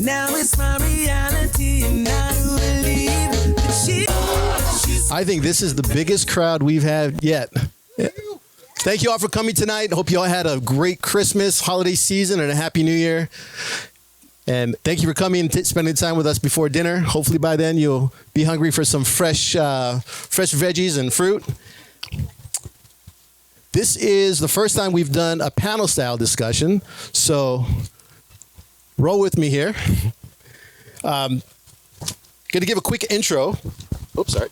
Now it's my reality, and I do believe that I think this is the biggest crowd we've had yet. Thank you all for coming tonight. Hope you all had a great Christmas, holiday season, and a Happy New Year. And thank you for coming and spending time with us before dinner. Hopefully by then you'll be hungry for some fresh veggies and fruit. This is the first time we've done a panel-style discussion, so roll with me here. Going to give a quick intro. Oops, sorry.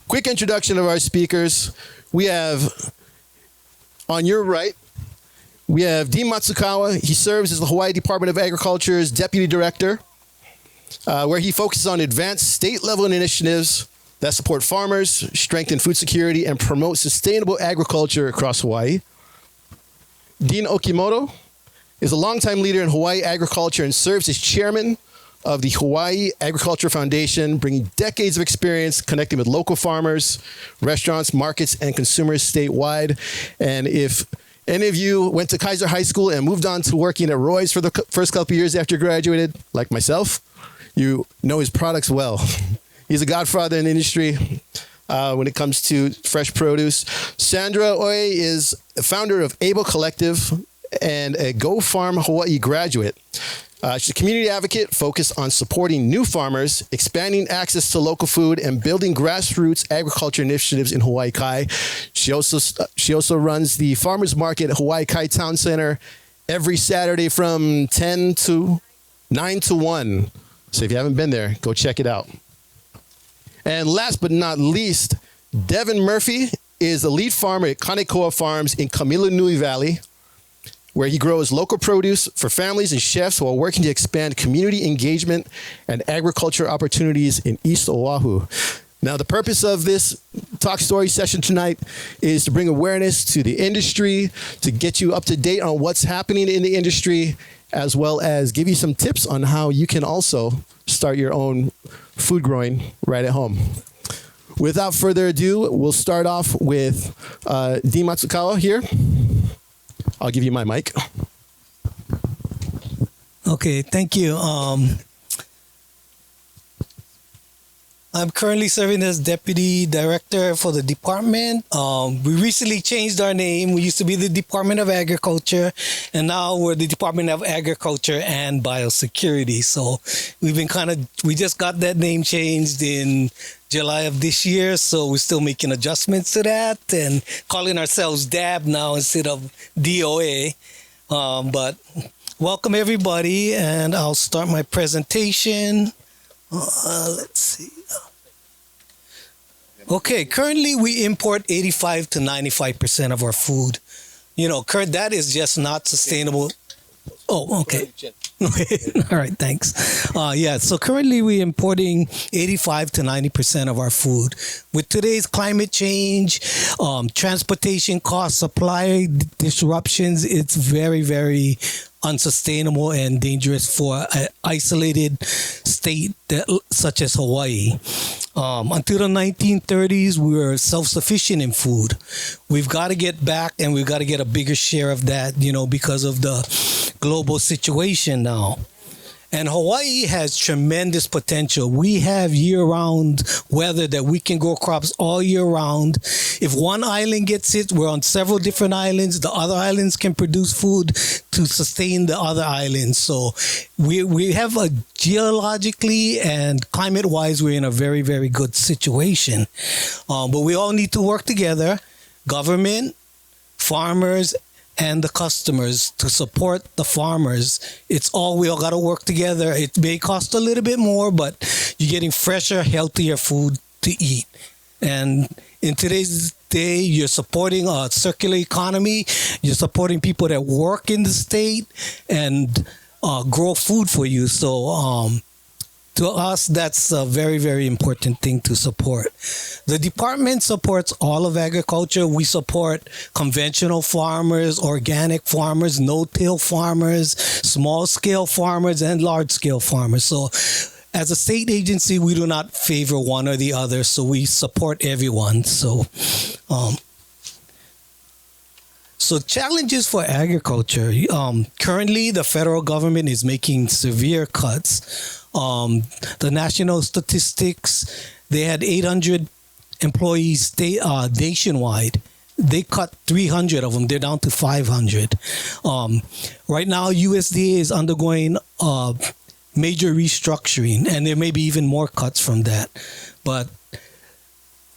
Quick introduction of our speakers. We have, on your right, we have Dean Matsukawa. He serves as the Hawaii Department of Agriculture's Deputy Director, where he focuses on advanced state-level initiatives that support farmers, strengthen food security, and promote sustainable agriculture across Hawaii. Dean Okimoto is a longtime leader in Hawaii agriculture and serves as chairman of the Hawaii Agriculture Foundation, bringing decades of experience connecting with local farmers, restaurants, markets, and consumers statewide. And if any of you went to Kaiser High School and moved on to working at Roy's for the first couple of years after you graduated, like myself, you know his products well. He's a godfather in the industry when it comes to fresh produce. Sondra Ouye is the founder of Able Collective and a Go Farm Hawaii graduate. She's a community advocate focused on supporting new farmers, expanding access to local food, and building grassroots agriculture initiatives in Hawaii Kai. She also runs the farmers market at Hawaii Kai Town Center every Saturday from 9 to 1. So if you haven't been there, go check it out. And last but not least, Devin Murphy is the lead farmer at Kanekoa Farms in Kamilanui Valley, where he grows local produce for families and chefs while working to expand community engagement and agriculture opportunities in East Oahu. Now, the purpose of this talk story session tonight is to bring awareness to the industry, to get you up to date on what's happening in the industry, as well as give you some tips on how you can also start your own food growing right at home. Without further ado, we'll start off with Dean Matsukawa here. I'll give you my mic. Okay, thank you. I'm currently serving as Deputy Director for the department. We recently changed our name. We used to be the Department of Agriculture, and now we're the Department of Agriculture and Biosecurity. So we just got that name changed in July of this year, so we're still making adjustments to that and calling ourselves DAB now instead of DOA. But welcome everybody, and I'll start my presentation. Let's see. Okay, currently we import 85 to 95% of our food. You know, that is just not sustainable. Oh, okay. All right, thanks. So currently we're importing 85 to 90% of our food. With today's climate change, transportation costs, supply disruptions, it's very, very unsustainable and dangerous for an isolated state such as Hawaii. Until the 1930s, we were self-sufficient in food. We've got to get back, and we've got to get a bigger share of that, because of the global situation now. And Hawaii has tremendous potential. We have year-round weather that we can grow crops all year round. If one island gets hit, we're on several different islands. The other islands can produce food to sustain the other islands. So we have a geologically and climate-wise, we're in a very, very good situation. But we all need to work together, government, farmers, and the customers to support the farmers. We all got to work together. It may cost a little bit more, but you're getting fresher, healthier food to eat. And in today's day, you're supporting a circular economy. You're supporting people that work in the state and grow food for you. So to us, that's a very, very important thing to support. The department supports all of agriculture. We support conventional farmers, organic farmers, no-till farmers, small-scale farmers, and large-scale farmers. So as a state agency, we do not favor one or the other, so we support everyone. So So challenges for agriculture. Currently, the federal government is making severe cuts. The national statistics, they had 800 employees nationwide. They cut 300 of them. They're down to 500. Right now, USDA is undergoing major restructuring, and there may be even more cuts from that. But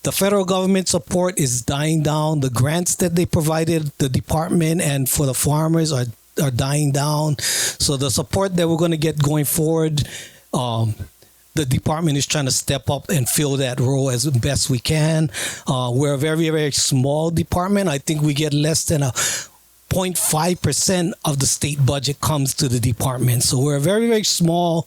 the federal government support is dying down. The grants that they provided the department and for the farmers are dying down. So the support that we're going to get going forward, the department is trying to step up and fill that role as best we can. We're a very, very small department. I think we get less than a 0.5% of the state budget comes to the department. So we're a very, very small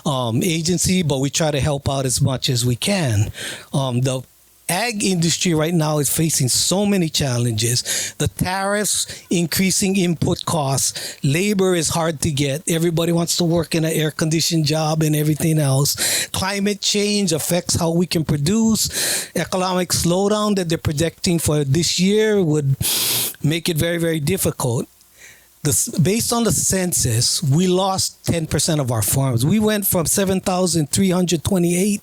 agency, but we try to help out as much as we can. The ag industry right now is facing so many challenges. The tariffs, increasing input costs, labor is hard to get. Everybody wants to work in an air-conditioned job and everything else. Climate change affects how we can produce. Economic slowdown that they're projecting for this year would make it very, very difficult. Based on the census, we lost 10% of our farms. We went from 7,328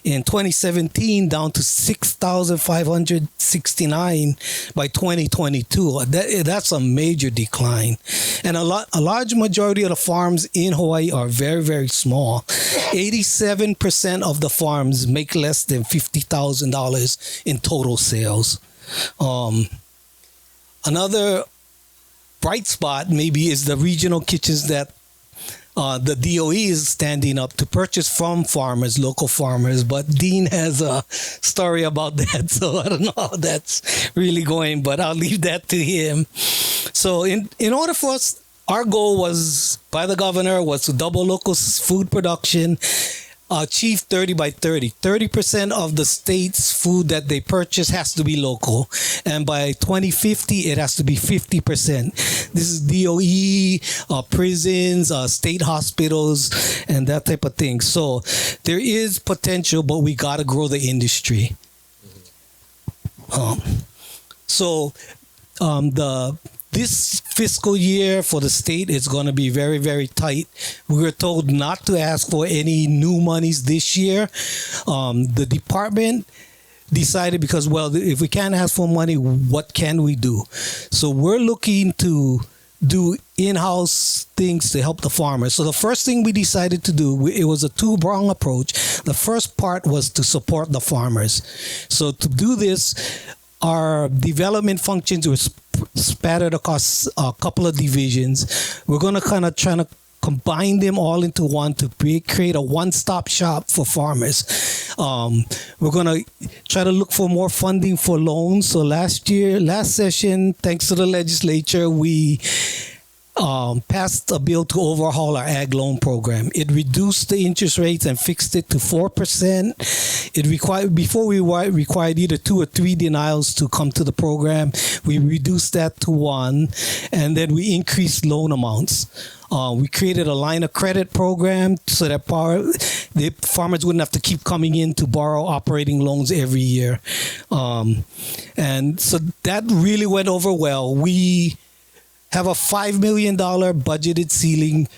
in 2017 down to 6,569 by 2022. That's a major decline. And a large majority of the farms in Hawaii are very, very small. 87% of the farms make less than $50,000 in total sales. Another bright spot maybe is the regional kitchens that the DOE is standing up to purchase from farmers, local farmers. But Dean has a story about that, so I don't know how that's really going, but I'll leave that to him. So in order for us, our goal was, by the governor, was to double local food production, achieve 30 by 30. 30% of the state's food that they purchase has to be local. And by 2050, it has to be 50%. This is DOE, prisons, state hospitals, and that type of thing. So there is potential, but we got to grow the industry. This fiscal year for the state is going to be very, very tight. We were told not to ask for any new monies this year. The department decided because, well, if we can't ask for money, what can we do? So we're looking to do in-house things to help the farmers. So the first thing we decided to do, it was a two-prong approach. The first part was to support the farmers. So to do this, our development functions were spattered across a couple of divisions. We're going to kind of try to combine them all into one to create a one-stop shop for farmers. We're going to try to look for more funding for loans. So last session, thanks to the legislature, we passed a bill to overhaul our ag loan program. It reduced the interest rates and fixed it to 4%. Before we required either 2 or 3 denials to come to the program. We reduced that to 1, and then we increased loan amounts. We created a line of credit program so that the farmers wouldn't have to keep coming in to borrow operating loans every year. And so that really went over well. We have a $5 million budgeted ceiling.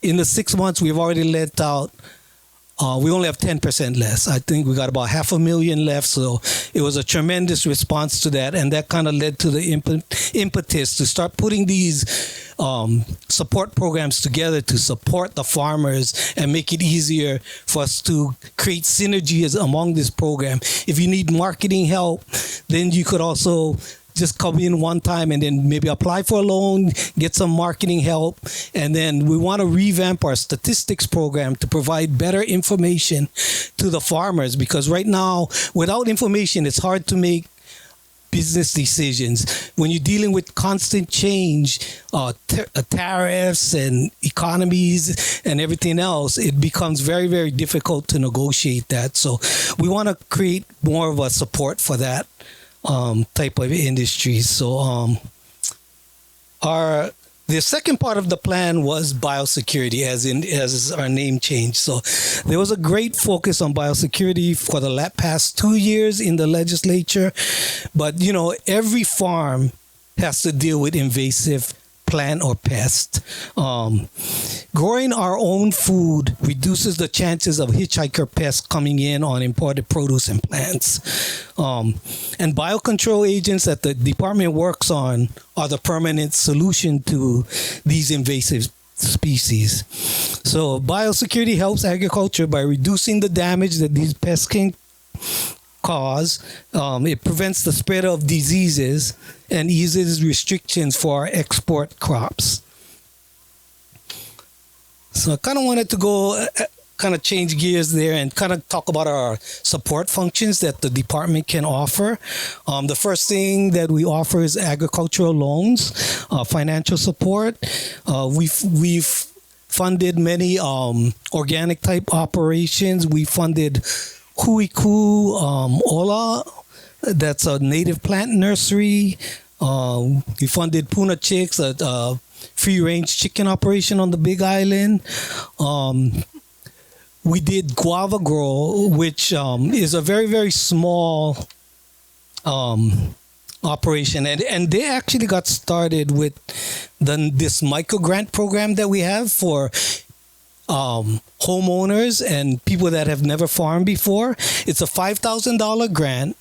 In the 6 months, we've already lent out. We only have 10% less. I think we got about $500,000 left. So it was a tremendous response to that. And that kind of led to the impetus to start putting these support programs together to support the farmers and make it easier for us to create synergies among this program. If you need marketing help, then you could also just come in one time and then maybe apply for a loan, get some marketing help. And then we want to revamp our statistics program to provide better information to the farmers, because right now, without information, it's hard to make business decisions. When you're dealing with constant change, tariffs and economies and everything else, it becomes very, very difficult to negotiate that. So we want to create more of a support for that type of industries. So the second part of the plan was biosecurity, as our name changed. So there was a great focus on biosecurity for the past 2 years in the legislature. But every farm has to deal with invasive plant or pest. Growing our own food reduces the chances of hitchhiker pests coming in on imported produce and plants. And biocontrol agents that the department works on are the permanent solution to these invasive species. So biosecurity helps agriculture by reducing the damage that these pests can cause. It prevents the spread of diseases and eases restrictions for our export crops. So I kind of wanted to go kind of change gears there and kind of talk about our support functions that the department can offer. The first thing that we offer is agricultural loans, financial support. We've funded many organic type operations. We funded Huiku Ola, that's a native plant nursery. We funded Puna Chicks, a free-range chicken operation on the Big Island. We did Guava Grow, which is a very, very small operation. And they actually got started with this micro grant program that we have for homeowners and people that have never farmed before. It's a $5,000 grant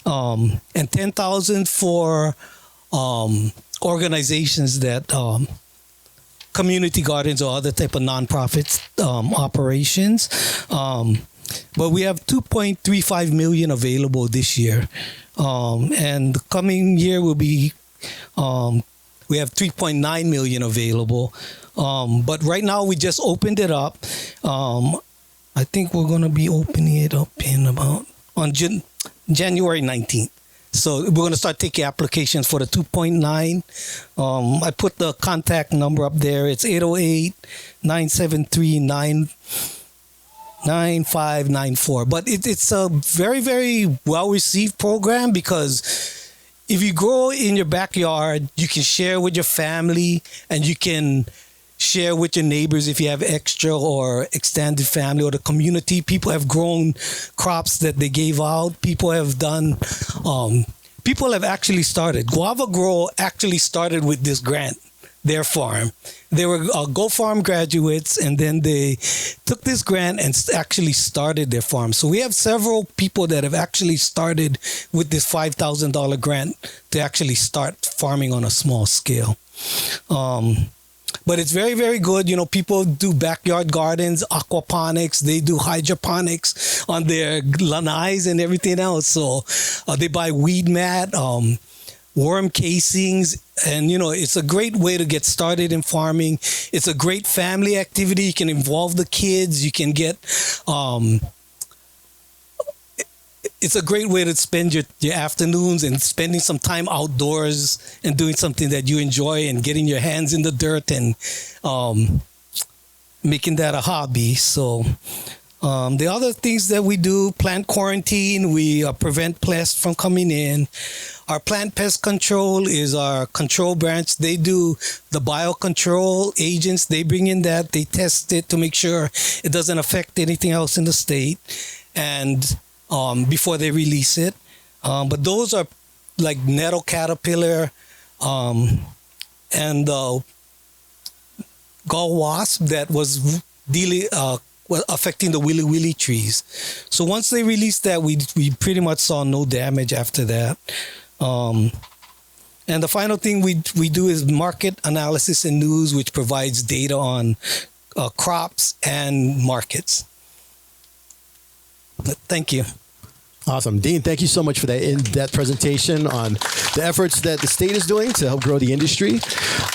and $10,000 for organizations that community gardens or other type of nonprofits operations. But we have 2.35 million available this year, and the coming year will be we have 3.9 million available. But right now we just opened it up. I think we're going to be opening it up in about on January 19th. So we're going to start taking applications for the 2.9. I put the contact number up there. It's 808-973-9594. But it's a very, very well-received program because if you grow in your backyard, you can share with your family and you can share with your neighbors if you have extra or extended family or the community. People have grown crops that they gave out. People have done, people have actually started. Guava Grow actually started with this grant, their farm. They were Go Farm graduates, and then they took this grant and actually started their farm. So we have several people that have actually started with this $5,000 grant to actually start farming on a small scale. But it's very, very good. You know, people do backyard gardens, aquaponics, they do hydroponics on their lanais and everything else. So they buy weed mat, worm casings, and, you know, it's a great way to get started in farming. It's a great family activity. You can involve the kids. You can get... it's a great way to spend your afternoons and spending some time outdoors and doing something that you enjoy and getting your hands in the dirt and making that a hobby. So the other things that we do, plant quarantine, we prevent pests from coming in. Our plant pest control is our control branch. They do the biocontrol agents. They bring in that. They test it to make sure it doesn't affect anything else in the state. And before they release it. But those are like nettle caterpillar and gall wasp that was affecting the willy willy trees. So once they released that, we pretty much saw no damage after that. And the final thing we do is market analysis and news, which provides data on crops and markets. Thank you. Awesome. Dean, thank you so much for that in-depth presentation on the efforts that the state is doing to help grow the industry.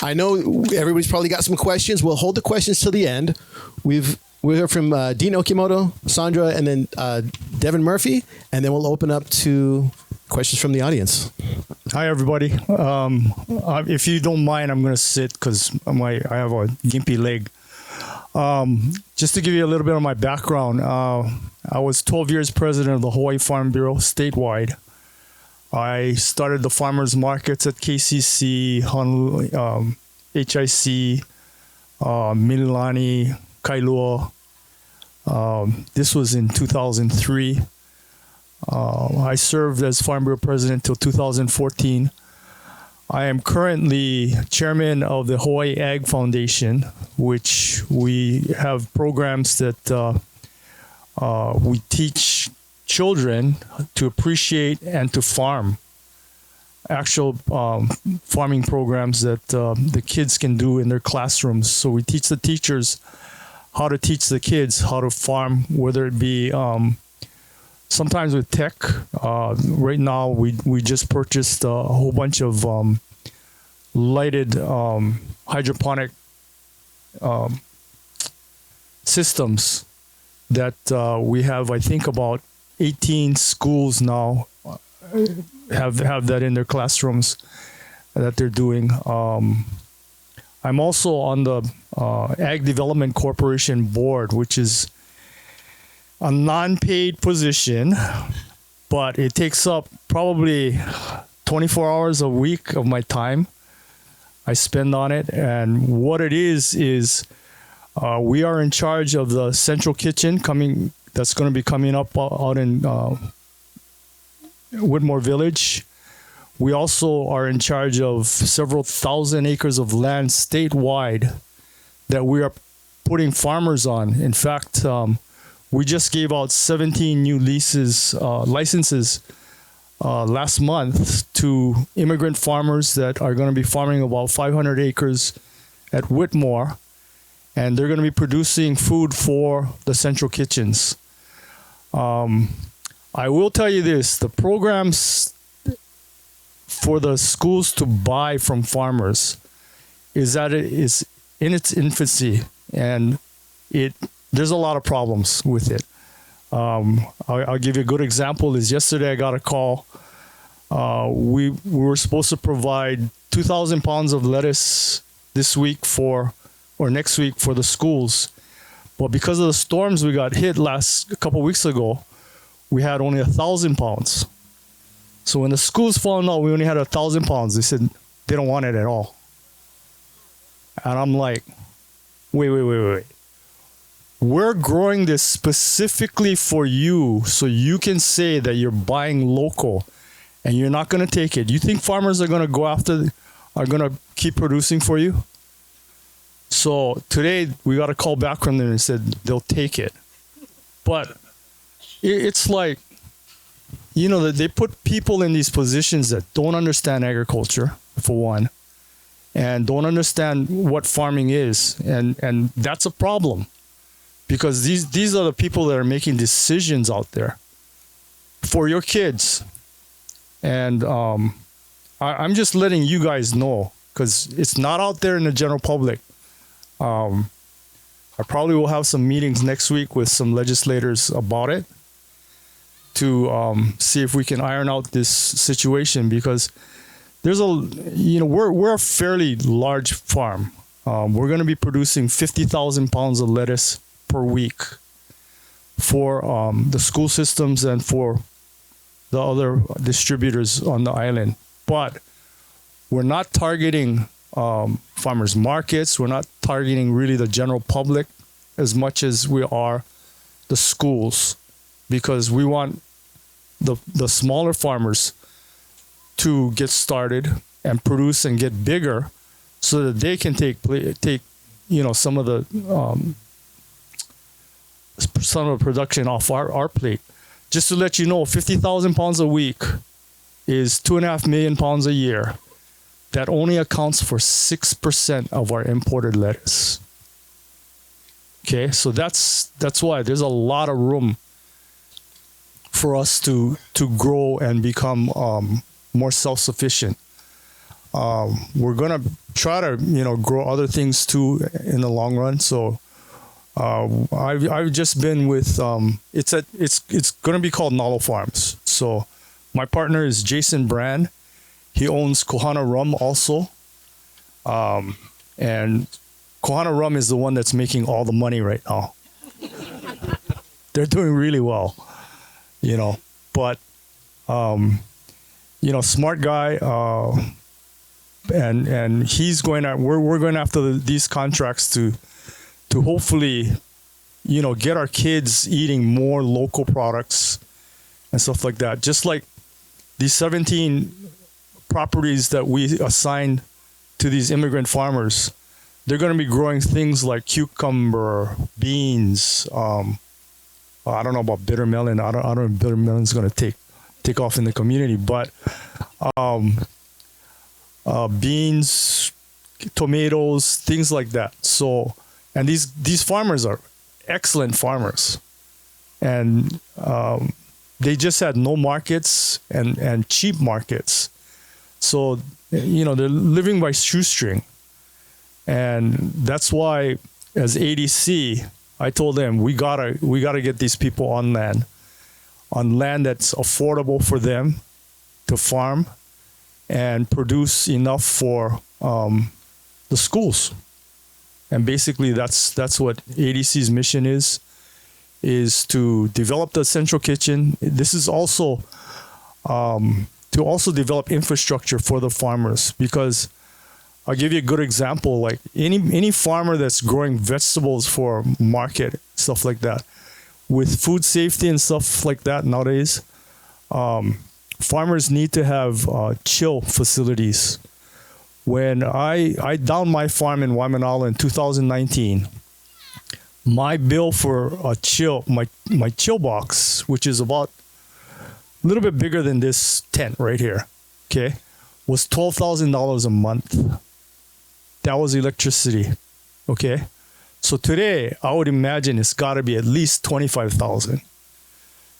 I know everybody's probably got some questions. We'll hold the questions till the end. We'll hear from Dean Okimoto, Sondra, and then Devin Murphy, and then we'll open up to questions from the audience. Hi, everybody. If you don't mind, I'm going to sit because I have a gimpy leg. Just to give you a little bit of my background, I was 12 years president of the Hawaii Farm Bureau statewide. I started the farmers markets at KCC, Honolulu, HIC, Mililani, Kailua. This was in 2003. I served as Farm Bureau president until 2014. I am currently chairman of the Hawaii Ag Foundation, which we have programs that we teach children to appreciate and to farm. Actual farming programs that the kids can do in their classrooms. So we teach the teachers how to teach the kids how to farm, whether it be sometimes with tech. Right now, we just purchased a whole bunch of lighted hydroponic systems that we have, I think, about 18 schools now have that in their classrooms that they're doing. I'm also on the Ag Development Corporation board, which is a non-paid position, but it takes up probably 24 hours a week of my time I spend on it. And what it is we are in charge of the central kitchen that's going to be coming up out in Whitmore Village. We also are in charge of several thousand acres of land statewide that we are putting farmers on. In fact, we just gave out 17 new licenses last month to immigrant farmers that are going to be farming about 500 acres at Whitmore, and they're going to be producing food for the central kitchens. I will tell you this, the programs for the schools to buy from farmers is that it is in its infancy, and there's a lot of problems with it. I'll give you a good example. Is yesterday I got a call. We were supposed to provide 2,000 pounds of lettuce this week or next week for the schools, but because of the storms we got hit a couple weeks ago, we had only 1,000 pounds. So when the schools found out we only had 1,000 pounds, they said they don't want it at all. And I'm like, wait. We're growing this specifically for you so you can say that you're buying local and you're not going to take it. You think farmers are going to are going to keep producing for you? So today we got a call back from them and said they'll take it. But it's like, that they put people in these positions that don't understand agriculture, for one, and don't understand what farming is. And that's a problem, because these are the people that are making decisions out there for your kids. And I'm just letting you guys know, because it's not out there in the general public. I probably will have some meetings next week with some legislators about it to see if we can iron out this situation, because there's we're a fairly large farm. We're going to be producing 50,000 pounds of lettuce per week for the school systems and for the other distributors on the island. But we're not targeting farmers markets. We're not targeting really the general public as much as we are the schools, because we want the smaller farmers to get started and produce and get bigger so that they can take some of the production off our plate. Just to let you know, 50,000 pounds a week is 2.5 million pounds a year. That only accounts for 6% of our imported lettuce. Okay, so that's why there's a lot of room for us to grow and become more self-sufficient. We're gonna try to grow other things too in the long run. So I've just been with it's gonna be called Nalo Farms. So my partner is Jason Brand. He owns Kohana Rum also, and Kohana Rum is the one that's making all the money right now. They're doing really well, but smart guy, and he's we're going after these contracts to hopefully get our kids eating more local products and stuff like that. Just like these 17 properties that we assign to these immigrant farmers, they're going to be growing things like cucumber, beans. I don't know about bitter melon. I don't know if bitter melon is going to take off in the community, but beans, tomatoes, things like that. So, and these farmers are excellent farmers, and they just had no markets and cheap markets. So, they're living by shoestring, and that's why, as ADC, I told them we gotta get these people on land that's affordable for them to farm and produce enough for the schools. And basically, that's what ADC's mission is to develop the central kitchen. This is also to also develop infrastructure for the farmers, because I'll give you a good example. Like any farmer that's growing vegetables for market, stuff like that, with food safety and stuff like that nowadays, farmers need to have chill facilities. When I downed my farm in Waimanalo in 2019, my bill for a chill, my chill box, which is about a little bit bigger than this tent right here, okay, was $12,000 a month. That was electricity, okay? So today, I would imagine it's got to be at least $25,000.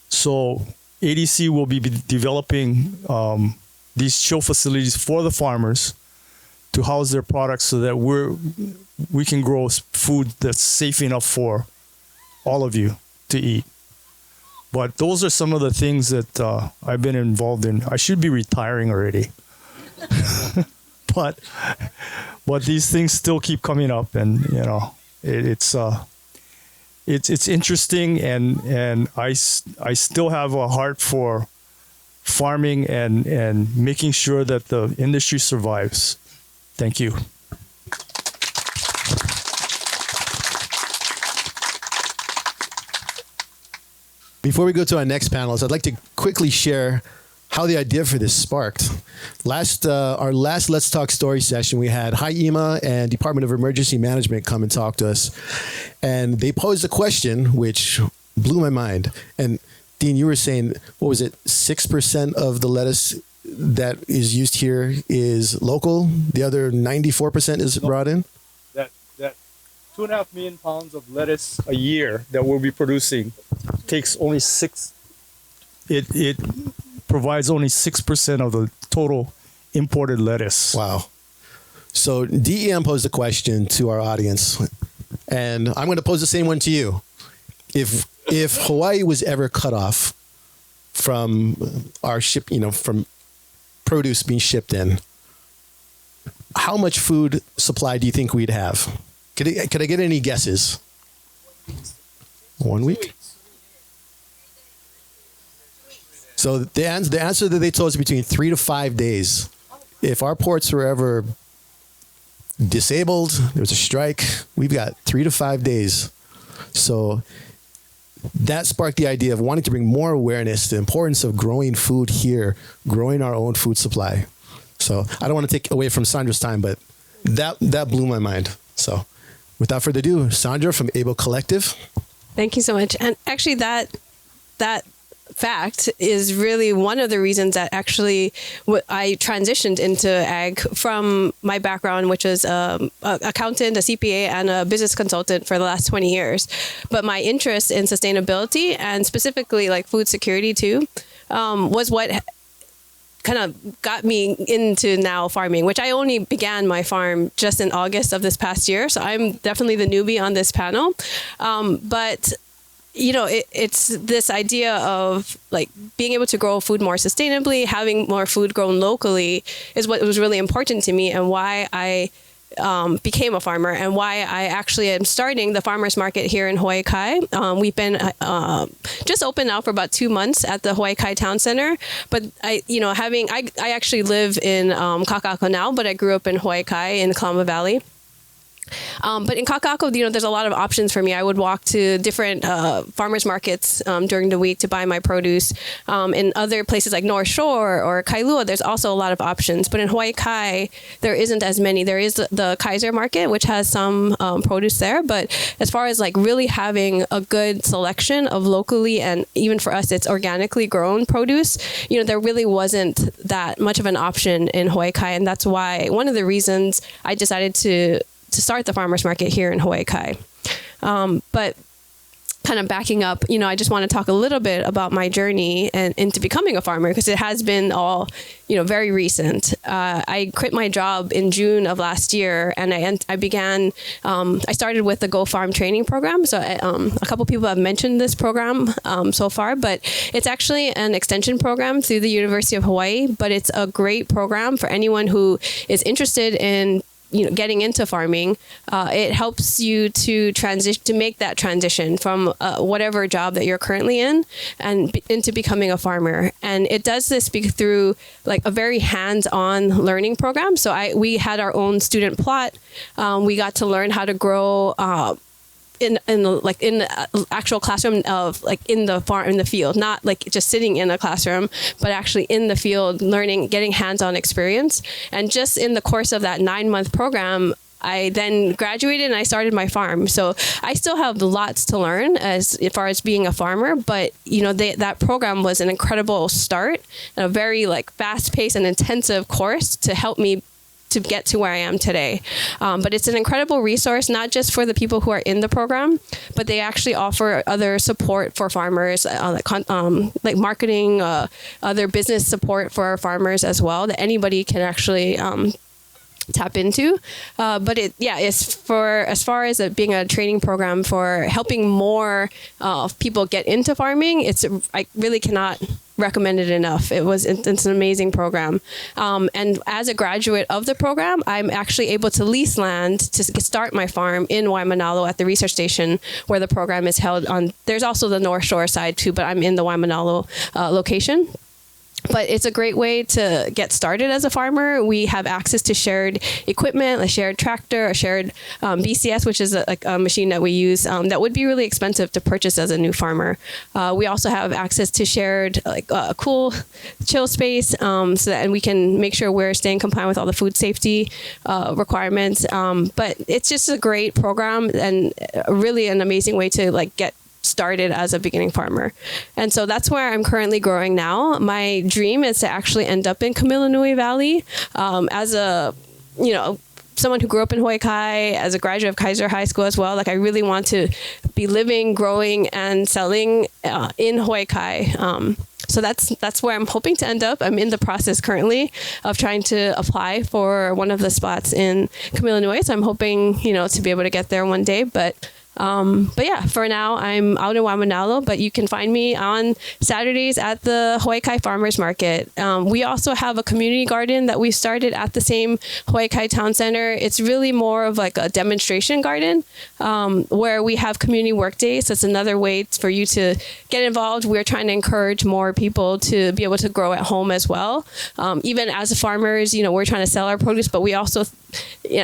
So ADC will be developing these chill facilities for the farmers to house their products so that we can grow food that's safe enough for all of you to eat. But those are some of the things that I've been involved in. I should be retiring already. But these things still keep coming up, and it's interesting, and I still have a heart for farming and making sure that the industry survives. Thank you. Before we go to our next panelists, I'd like to quickly share how the idea for this sparked. Our last Let's Talk Story session, we had HIEMA and Department of Emergency Management come and talk to us. And they posed a question which blew my mind. And Dean, you were saying, what was it, 6% of the lettuce that is used here is local? The other 94% is brought in? That 2.5 million pounds of lettuce a year that we'll be producing takes only it provides only 6% of the total imported lettuce. Wow. So DEM posed a question to our audience, and I'm going to pose the same one to you. If Hawaii was ever cut off from our from produce being shipped in, how much food supply do you think we'd have? Could I get any guesses? 1 week? So the answer that they told us between 3 to 5 days. If our ports were ever disabled, there was a strike, we've got 3 to 5 days. So that sparked the idea of wanting to bring more awareness to the importance of growing food here, growing our own food supply. So I don't want to take away from Sondra's time, but that blew my mind. So without further ado, Sondra from Able Collective. Thank you so much. And actually that fact is really one of the reasons that actually I transitioned into ag from my background, which is accountant, a CPA, and a business consultant for the last 20 years. But my interest in sustainability and specifically like food security too was what kind of got me into now farming, which I only began my farm just in August of this past year. So I'm definitely the newbie on this panel. But it's this idea of like being able to grow food more sustainably, having more food grown locally is what was really important to me, and why I became a farmer, and why I actually am starting the farmers market here in Hawaii Kai. We've been just open now for about 2 months at the Hawaii Kai Town Center. But I actually live in Kaka'ako now, but I grew up in Hawaii Kai in the Kalama Valley. But in Kakako, there's a lot of options for me. I would walk to different farmers markets during the week to buy my produce. In other places like North Shore or Kailua, there's also a lot of options. But in Hawaii Kai, there isn't as many. There is the Kaiser market, which has some produce there. But as far as like really having a good selection of locally, and even for us, it's organically grown produce, there really wasn't that much of an option in Hawaii Kai. And that's why one of the reasons I decided to start the farmers market here in Hawaii Kai. But kind of backing up, I just want to talk a little bit about my journey and into becoming a farmer, because it has been all, very recent. I quit my job in June of last year, and I began, I started with the Go Farm training program. So a couple people have mentioned this program so far, but it's actually an extension program through the University of Hawaii, but it's a great program for anyone who is interested in getting into farming. It helps you to make that transition from whatever job that you're currently in and into becoming a farmer. And it does this through like a very hands-on learning program. So we had our own student plot. We got to learn how to grow in the actual classroom of in the field, not like just sitting in a classroom, but actually in the field, learning, getting hands-on experience. And just in the course of that 9-month program, I then graduated and I started my farm. So I still have lots to learn as far as being a farmer, but that program was an incredible start and a very fast-paced and intensive course to help me to get to where I am today. But it's an incredible resource, not just for the people who are in the program, but they actually offer other support for farmers, like marketing, other business support for farmers as well, that anybody can actually tap into. But it's for, as far as it being a training program for helping more people get into farming, I really cannot recommend it enough. It's an amazing program. And as a graduate of the program, I'm actually able to lease land to start my farm in Waimanalo at the research station where the program is held on. There's also the North Shore side too, but I'm in the Waimanalo location. But it's a great way to get started as a farmer. We have access to shared equipment, a shared tractor, a shared BCS, which is a machine that we use that would be really expensive to purchase as a new farmer. We also have access to shared cool chill space so that we can make sure we're staying compliant with all the food safety requirements. But it's just a great program and really an amazing way to get started as a beginning farmer. And so that's where I'm currently growing now. My dream is to actually end up in Kamilanui Valley as a, someone who grew up in Hawaii Kai, as a graduate of Kaiser High School as well. I really want to be living, growing, and selling in Hawaii Kai. So that's where I'm hoping to end up. I'm in the process currently of trying to apply for one of the spots in Kamilanui. So I'm hoping, to be able to get there one day. But yeah, for now, I'm out in Waimanalo, but you can find me on Saturdays at the Hawaii Kai Farmers Market. We also have a community garden that we started at the same Hawaii Kai Town Center. It's really more of a demonstration garden where we have community work days. So it's another way for you to get involved. We're trying to encourage more people to be able to grow at home as well. Even as farmers, we're trying to sell our produce, but we also,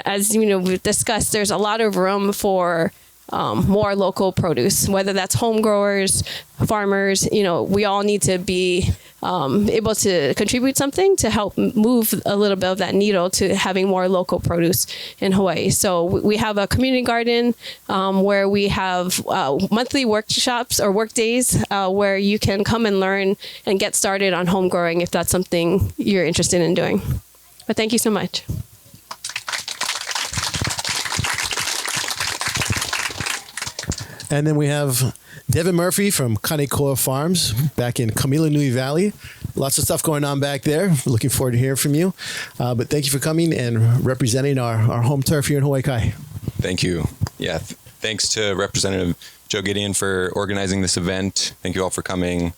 as we've discussed, there's a lot of room for more local produce, whether that's home growers, farmers. We all need to be able to contribute something to help move a little bit of that needle to having more local produce in Hawaii. So we have a community garden where we have monthly workshops or work days where you can come and learn and get started on home growing if that's something you're interested in doing. But thank you so much. And then we have Devin Murphy from Kanekoa Farms back in Kamilanui Valley. Lots of stuff going on back there. We're looking forward to hearing from you. But thank you for coming and representing our home turf here in Hawaii Kai. Thank you. Yeah, thanks to Representative Joe Gideon for organizing this event. Thank you all for coming.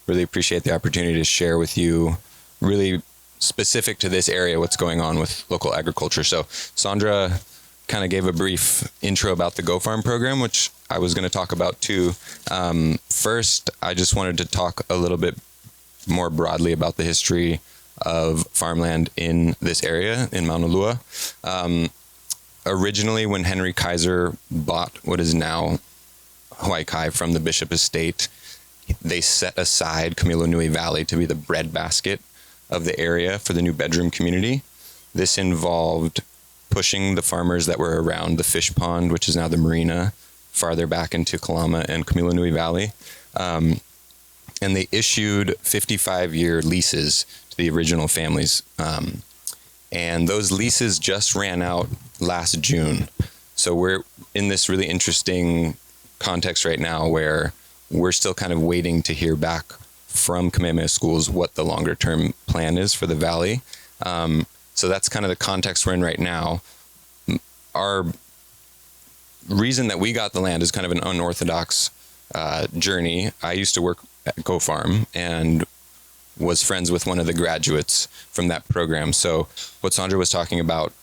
Really appreciate the opportunity to share with you really specific to this area what's going on with local agriculture. So Sondra kind of gave a brief intro about the Go Farm program, which I was going to talk about too. First, I just wanted to talk a little bit more broadly about the history of farmland in this area in Mauna Lua. originally, when Henry Kaiser bought what is now Hawaii Kai from the Bishop Estate, they set aside Camilo Nui Valley to be the breadbasket of the area for the new bedroom community. This involved pushing the farmers that were around the fish pond, which is now the marina, farther back into Kalama and Camilo Nui Valley. And they issued 55-year leases to the original families. And those leases just ran out last June. So we're in this really interesting context right now where we're still kind of waiting to hear back from Kamehameha Schools what the longer term plan is for the valley. So that's kind of the context we're in right now. Our reason that we got the land is kind of an unorthodox journey. I used to work at Go Farm and was friends with one of the graduates from that program. So what Sondra was talking about,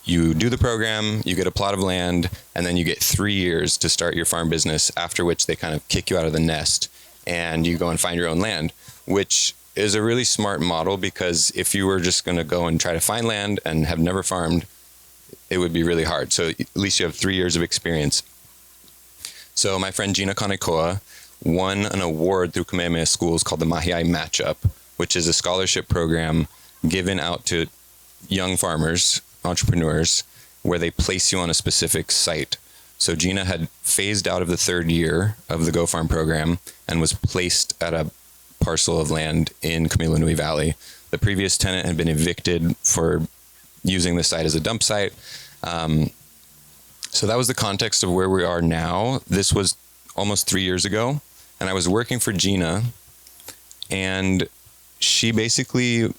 you do the program, you get a plot of land, and then you get 3 years to start your farm business, after which they kind of kick you out of the nest and you go and find your own land, which is a really smart model, because if you were just going to go and try to find land and have never farmed, it would be really hard. So at least you have 3 years of experience. So my friend Gina Kanekoa won an award through Kamehameha Schools called the Mahiai Matchup, which is a scholarship program given out to young farmers, entrepreneurs, where they place you on a specific site. So Gina had phased out of the 3rd year of the Go Farm program and was placed at a parcel of land in Camilo Nui Valley. The previous tenant had been evicted for using the site as a dump site. So that was the context of where we are now. This was almost 3 years ago, and I was working for Gina, and she basically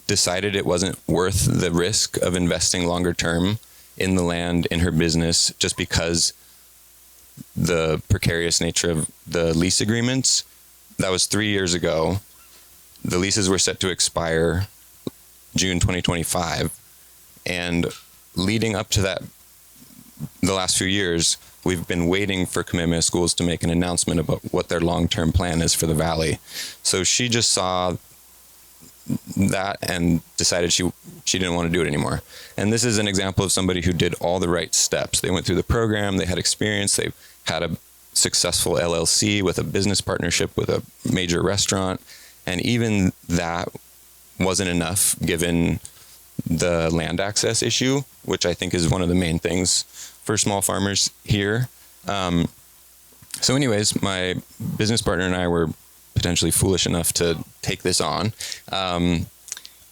decided it wasn't worth the risk of investing longer term in the land, in her business, just because the precarious nature of the lease agreements. That was 3 years ago. The leases were set to expire June 2025. And leading up to that, the last few years, we've been waiting for Kamehameha Schools to make an announcement about what their long-term plan is for the valley. So she just saw that and decided she didn't want to do it anymore. And this is an example of somebody who did all the right steps. They went through the program, they had experience, they had a successful LLC with a business partnership with a major restaurant, and even that wasn't enough given the land access issue, which I think is one of the main things for small farmers here. So anyways, my business partner and I were potentially foolish enough to take this on.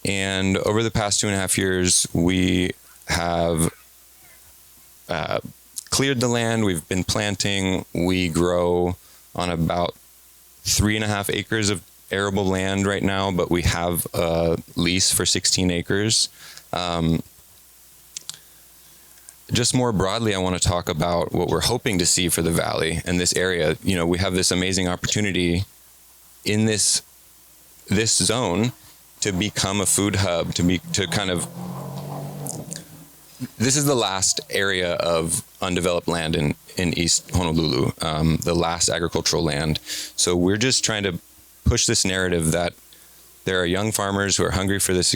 And over the past 2.5 years, we have cleared the land. We've been planting. We grow on about 3.5 acres of arable land right now, but we have a lease for 16 acres. Just more broadly, I want to talk about what we're hoping to see for the valley and this area. You know, we have this amazing opportunity in this zone to become a food hub, this is the last area of undeveloped land in East Honolulu, the last agricultural land. So we're just trying to push this narrative that there are young farmers who are hungry for this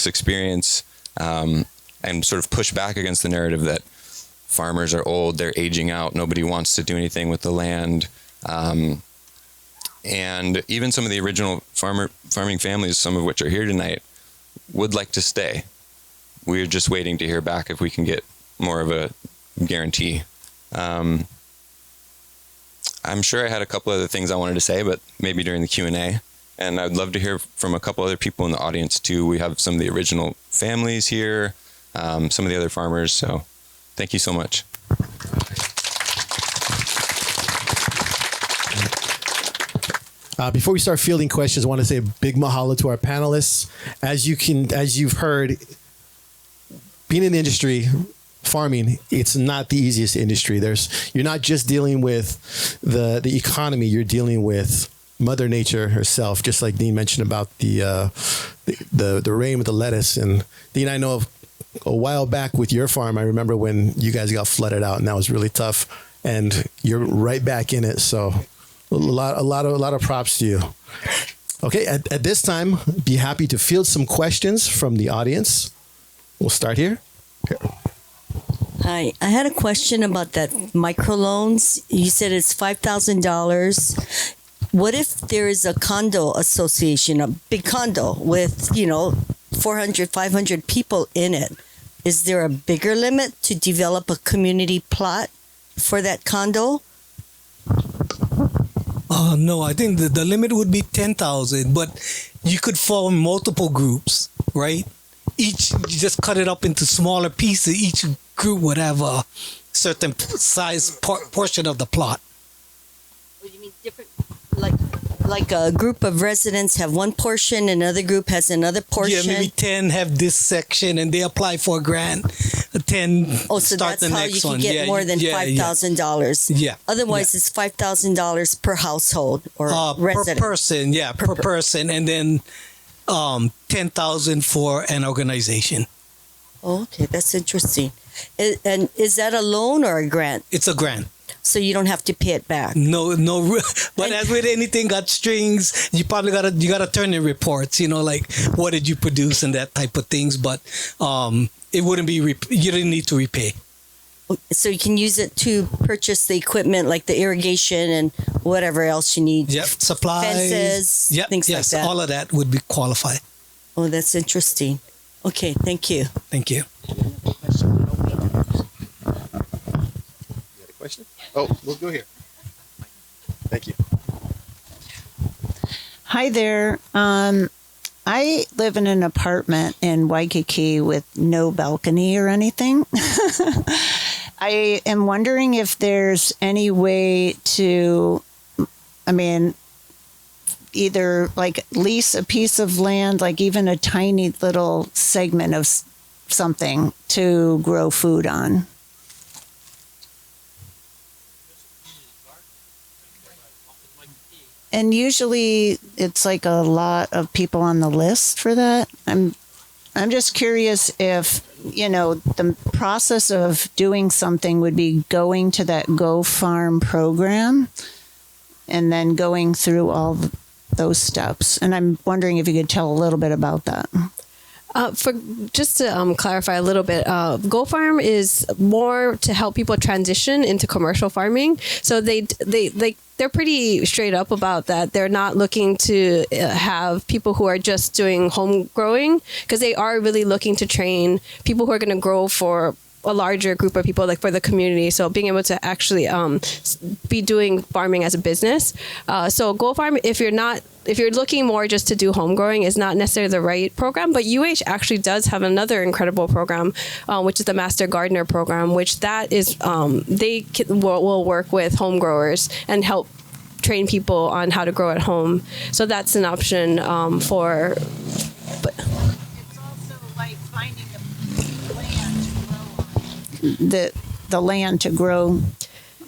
experience, and sort of push back against the narrative that farmers are old, they're aging out, nobody wants to do anything with the land. And even some of the original farming families, some of which are here tonight, would like to stay. We're just waiting to hear back if we can get more of a guarantee. I'm sure I had a couple other things I wanted to say, but maybe during the Q&A. And I'd love to hear from a couple other people in the audience too. We have some of the original families here, some of the other farmers. So thank you so much. Before we start fielding questions, I want to say a big mahalo to our panelists. As you've heard, being in the industry, farming, it's not the easiest industry. You're not just dealing with the economy, you're dealing with Mother Nature herself, just like Dean mentioned about the rain with the lettuce. And Dean, I know a while back with your farm, I remember when you guys got flooded out, and that was really tough. And you're right back in it, so a lot of props to you. Okay, at this time, be happy to field some questions from the audience. We'll start here. Hi, I had a question about that microloans. You said it's $5,000. What if there is a condo association, a big condo with, 400, 500 people in it? Is there a bigger limit to develop a community plot for that condo? No, I think the limit would be 10,000, but you could form multiple groups, right? You just cut it up into smaller pieces. Each group would have a certain size portion of the plot. What do you mean different? Like a group of residents have one portion, another group has another portion. Yeah, maybe 10 have this section, and they apply for a grant. 10 so start that's the how next you one. can get more than $5,000. Yeah. Otherwise, it's $5,000 per household or resident. Per person, per person, and then 10,000 for an organization. Oh, okay, that's interesting. And is that a loan or a grant? It's a grant. So you don't have to pay it back. No. But as with anything, got strings. You probably gotta turn in reports. Like what did you produce and that type of things. But it wouldn't be. You didn't need to repay. So you can use it to purchase the equipment like the irrigation and whatever else you need. Yep, supplies, fences, things like that. All of that would be qualified. Oh, that's interesting. Okay, thank you. Thank you. Question? Oh, we'll go here. Thank you. Hi there. I live in an apartment in Waikiki with no balcony or anything. I am wondering if there's any way to, either like lease a piece of land, like even a tiny little segment of something to grow food on. And usually it's like a lot of people on the list for that. I'm just curious if, the process of doing something would be going to that Go Farm program and then going through all those steps. And I'm wondering if you could tell a little bit about that. Just to clarify a little bit, Go Farm is more to help people transition into commercial farming. So they're pretty straight up about that. They're not looking to have people who are just doing home growing, because they are really looking to train people who are going to grow for a larger group of people, like for the community. So being able to actually be doing farming as a business. So Go Farm, if you're looking more just to do home growing, is not necessarily the right program. But UH actually does have another incredible program, which is the Master Gardener program, which that is will work with home growers and help train people on how to grow at home. So that's an option for. But it's also like finding the land to grow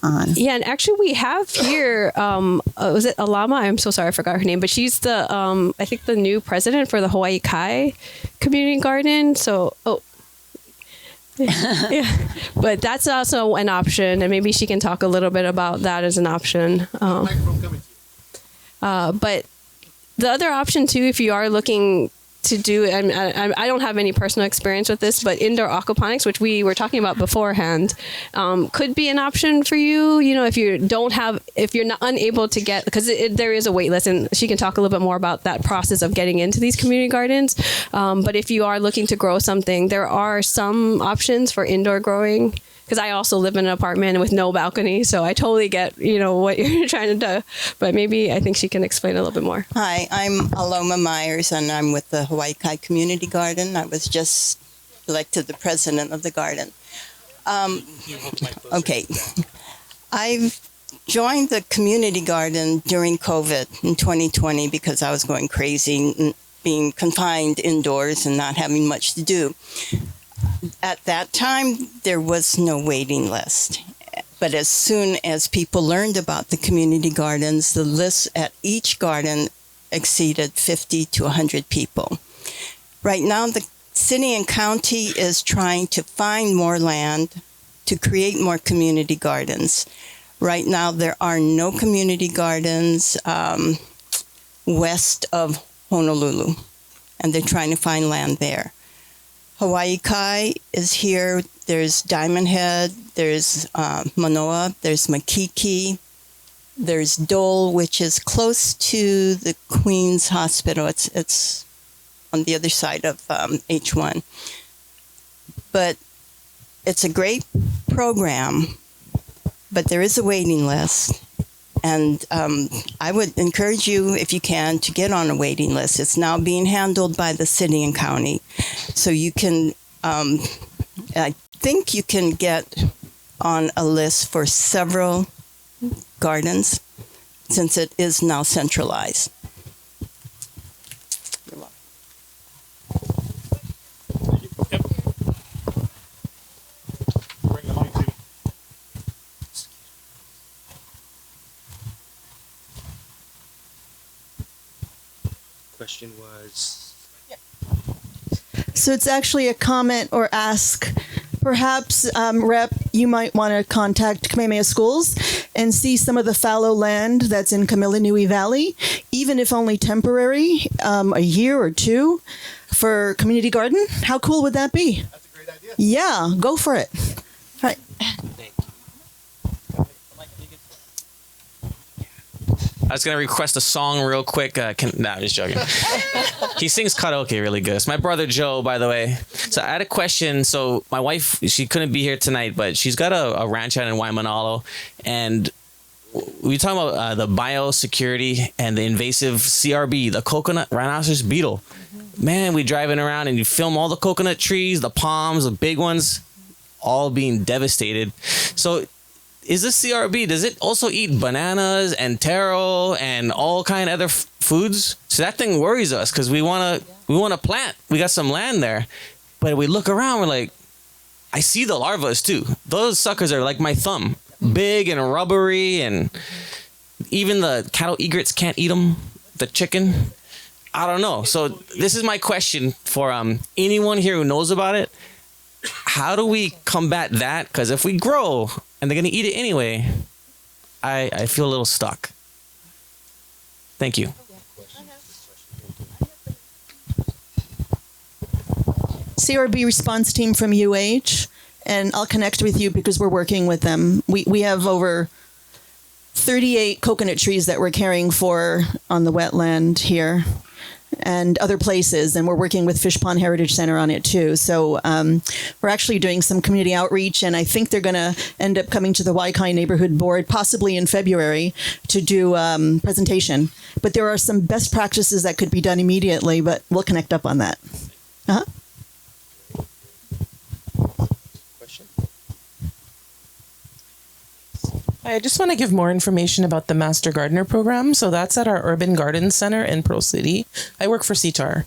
on. Yeah, and actually we have here, was it Alama? I'm so sorry, I forgot her name, but she's the, I think the new president for the Hawaii Kai Community Garden. So, yeah, but that's also an option, and maybe she can talk a little bit about that as an option. But the other option too, if you are looking to do, I don't have any personal experience with this, but indoor aquaponics, which we were talking about beforehand, could be an option for you. If you're not unable to get, because there is a wait list, and she can talk a little bit more about that process of getting into these community gardens. But if you are looking to grow something, there are some options for indoor growing. Because I also live in an apartment with no balcony, so I totally get, what you're trying to do. But maybe I think she can explain a little bit more. Hi, I'm Aloma Myers, and I'm with the Hawaii Kai Community Garden. I was just elected the president of the garden. Okay. I've joined the community garden during COVID in 2020 because I was going crazy, being confined indoors and not having much to do. At that time, there was no waiting list. But as soon as people learned about the community gardens, the list at each garden exceeded 50 to 100 people. Right now, the city and county is trying to find more land to create more community gardens. Right now, there are no community gardens west of Honolulu, and they're trying to find land there. Hawaii Kai is here. There's Diamond Head. There's Manoa. There's Makiki. There's Dole, which is close to the Queen's Hospital. It's on the other side of H1. But it's a great program, but there is a waiting list. And I would encourage you, if you can, to get on a waiting list. It's now being handled by the city and county. So you can, I think you can get on a list for several gardens since it is now centralized. You're welcome. Question was, So it's actually a comment or ask. Perhaps, Rep, you might want to contact Kamehameha Schools and see some of the fallow land that's in Kamilanui Valley, even if only temporary, a year or two, for community garden. How cool would that be? That's a great idea. Yeah, go for it. Right. I was gonna request a song real quick. I'm just joking. He sings karaoke really good. It's my brother Joe, by the way. So I had a question. So my wife, she couldn't be here tonight, but she's got a ranch out in Waimanalo, and we were talking about the biosecurity and the invasive CRB, the coconut rhinoceros beetle. Man, we driving around and you film all the coconut trees, the palms, the big ones, all being devastated. So is this CRB, does it also eat bananas and taro and all kind of other foods? So that thing worries us because we want to plant. We got some land there. But we look around, we're like, I see the larvas too. Those suckers are like my thumb, big and rubbery, and even the cattle egrets can't eat them, the chicken. I don't know. So this is my question for anyone here who knows about it. How do we combat that? Because if we grow and they're going to eat it anyway, I feel a little stuck. Thank you. CRB response team from UH, and I'll connect with you because we're working with them. We have over 38 coconut trees that we're caring for on the wetland here and other places, and we're working with Fish Pond Heritage Center on it too. So we're actually doing some community outreach, and I think they're going to end up coming to the Waikai Neighborhood Board possibly in February to do presentation. But there are some best practices that could be done immediately, but we'll connect up on that. Uh-huh. I just want to give more information about the Master Gardener program. So that's at our Urban Garden Center in Pearl City. I work for CTAR.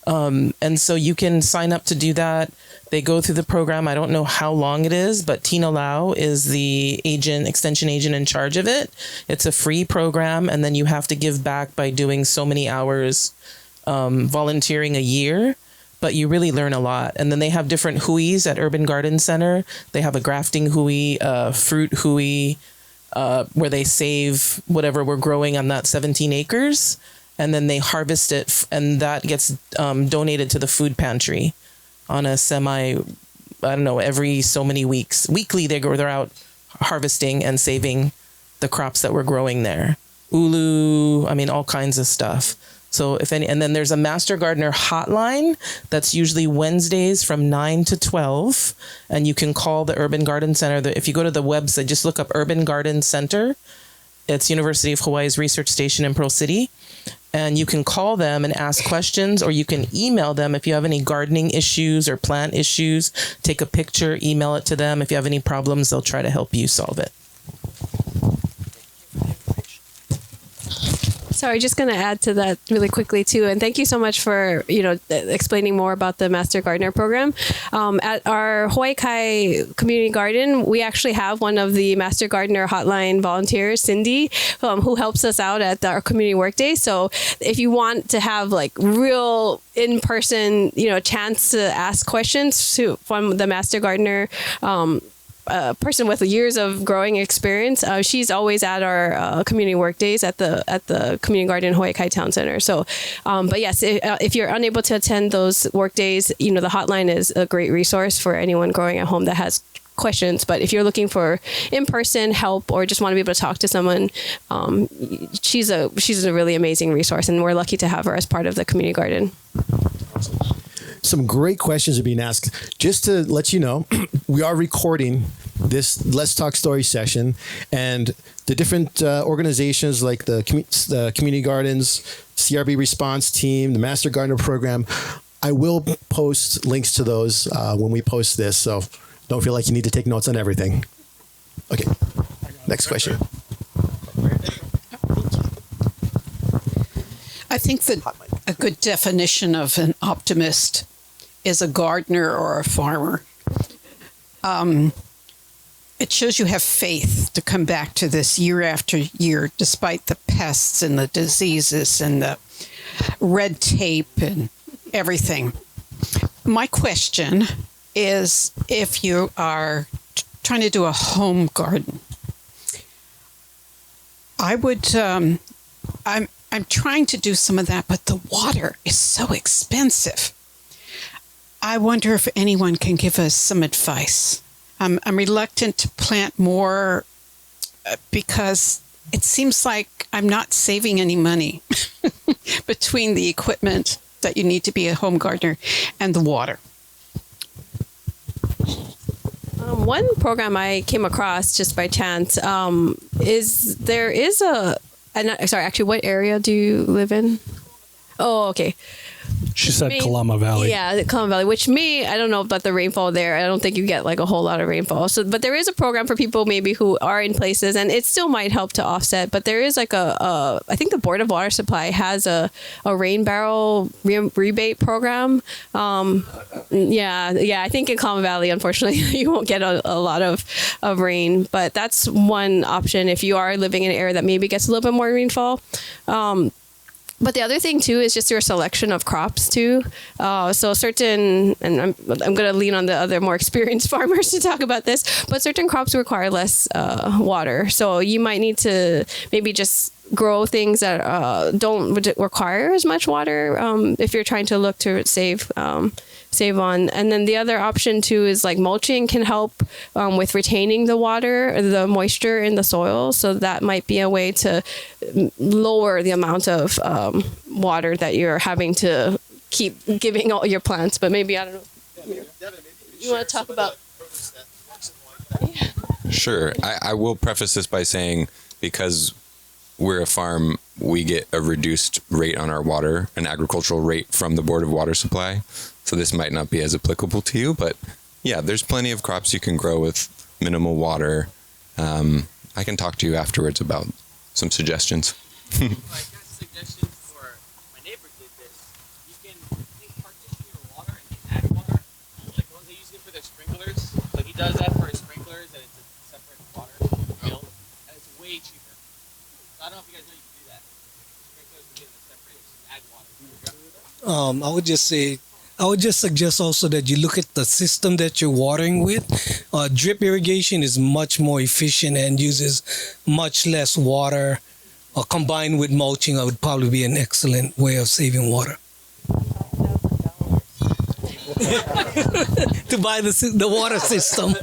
And so you can sign up to do that. They go through the program. I don't know how long it is, but Tina Lau is the extension agent in charge of it. It's a free program, and then you have to give back by doing so many hours volunteering a year. But you really learn a lot. And then they have different huis at Urban Garden Center. They have a grafting hui, a fruit hui, where they save whatever we're growing on that 17 acres. And then they harvest it, and that gets donated to the food pantry on a every so many weeks. Weekly, they're out harvesting and saving the crops that we're growing there. Ulu, all kinds of stuff. So and then there's a Master Gardener hotline that's usually Wednesdays from 9 to 12, and you can call the Urban Garden Center. If you go to the website, just look up Urban Garden Center. It's University of Hawaii's research station in Pearl City, and you can call them and ask questions, or you can email them if you have any gardening issues or plant issues. Take a picture, email it to them. If you have any problems, they'll try to help you solve it. Sorry, just going to add to that really quickly too, and thank you so much for explaining more about the Master Gardener program. At our Hawaii Kai Community Garden, we actually have one of the Master Gardener hotline volunteers, Cindy, who helps us out at our community workday. So if you want to have real in-person, chance to ask questions from the Master Gardener a person with years of growing experience. She's always at our community work days at the community garden Ouye Town Center. So, but yes, if you're unable to attend those work days, the hotline is a great resource for anyone growing at home that has questions. But if you're looking for in-person help or just want to be able to talk to someone, she's a really amazing resource, and we're lucky to have her as part of the community garden. Some great questions are being asked. Just to let you know, we are recording this Let's Talk Story session, and the different organizations like the community gardens, CRB response team, the Master Gardener program, I will post links to those when we post this, so don't feel like you need to take notes on everything. Okay, next question. I think that a good definition of an optimist is a gardener or a farmer. It shows you have faith to come back to this year after year, despite the pests and the diseases and the red tape and everything. My question is, if you are trying to do a home garden, I would, I'm trying to do some of that, but the water is so expensive. I wonder if anyone can give us some advice. I'm reluctant to plant more because it seems like I'm not saving any money between the equipment that you need to be a home gardener and the water. One program I came across just by chance sorry, actually, what area do you live in? Oh, okay. She said Kalama Valley. Yeah, the Kalama Valley, which I don't know about the rainfall there. I don't think you get like a whole lot of rainfall. So, but there is a program for people maybe who are in places, and it still might help to offset. But there is like I think the Board of Water Supply has a rain barrel rebate program. I think in Kalama Valley, unfortunately, you won't get a lot of rain. But that's one option if you are living in an area that maybe gets a little bit more rainfall. But the other thing too is just your selection of crops too. So certain, and I'm going to lean on the other more experienced farmers to talk about this, but certain crops require less water. So you might need to maybe just grow things that don't require as much water if you're trying to look to save on. And then the other option too is like mulching can help with retaining the water, the moisture in the soil. So that might be a way to lower the amount of water that you're having to keep giving all your plants. But maybe, I don't know. You want to talk about? Sure. I will preface this by saying, because we're a farm, we get a reduced rate on our water, an agricultural rate from the Board of Water Supply. So this might not be as applicable to you, but yeah, there's plenty of crops you can grow with minimal water. I can talk to you afterwards about some suggestions. I got suggestions for my neighbor did this. You can partition your water and add water. Like the ones they use it for their sprinklers. So he does that for his sprinklers, and it's a separate water bill, and it's way cheaper. So I don't know if you guys know you can do that. Sprinklers will get a separate ag water. I would just suggest also that you look at the system that you're watering with. Drip irrigation is much more efficient and uses much less water. Combined with mulching, it would probably be an excellent way of saving water. To buy the water system.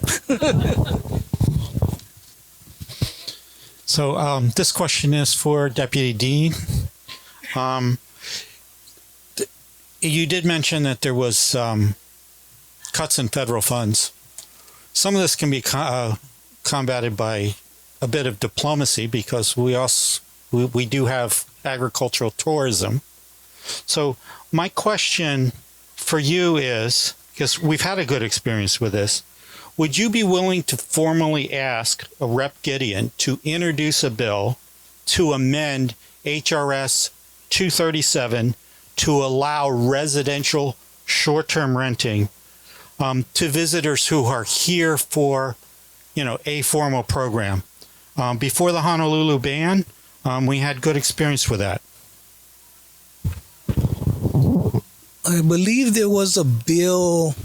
So this question is for Deputy Dean. You did mention that there was cuts in federal funds. Some of this can be combated by a bit of diplomacy, because we do have agricultural tourism. So my question for you is, because we've had a good experience with this, would you be willing to formally ask a Rep. Gideon to introduce a bill to amend HRS 237 to allow residential short-term renting to visitors who are here for, a formal program? Before the Honolulu ban, we had good experience with that. I believe there was a bill,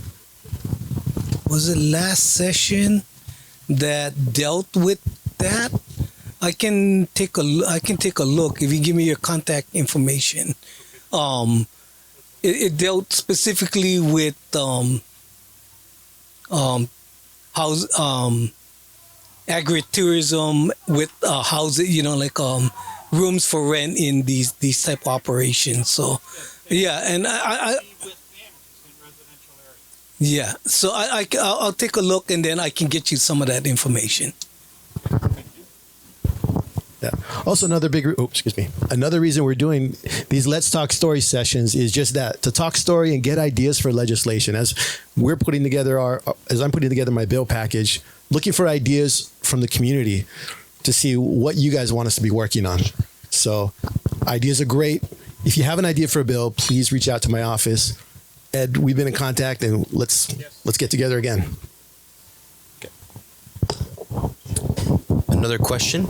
was it last session, that dealt with that. I can take a look if you give me your contact information. It dealt specifically with house agritourism with houses, like rooms for rent in these type of operations. So yeah, and I yeah, so I'll take a look and then I can get you some of that information. Yeah. Also, another reason we're doing these Let's Talk Story sessions is just that, to talk story and get ideas for legislation. As I'm putting together my bill package, looking for ideas from the community to see what you guys want us to be working on. So ideas are great. If you have an idea for a bill, please reach out to my office. Ed, we've been in contact, and let's get together again. Okay. Another question?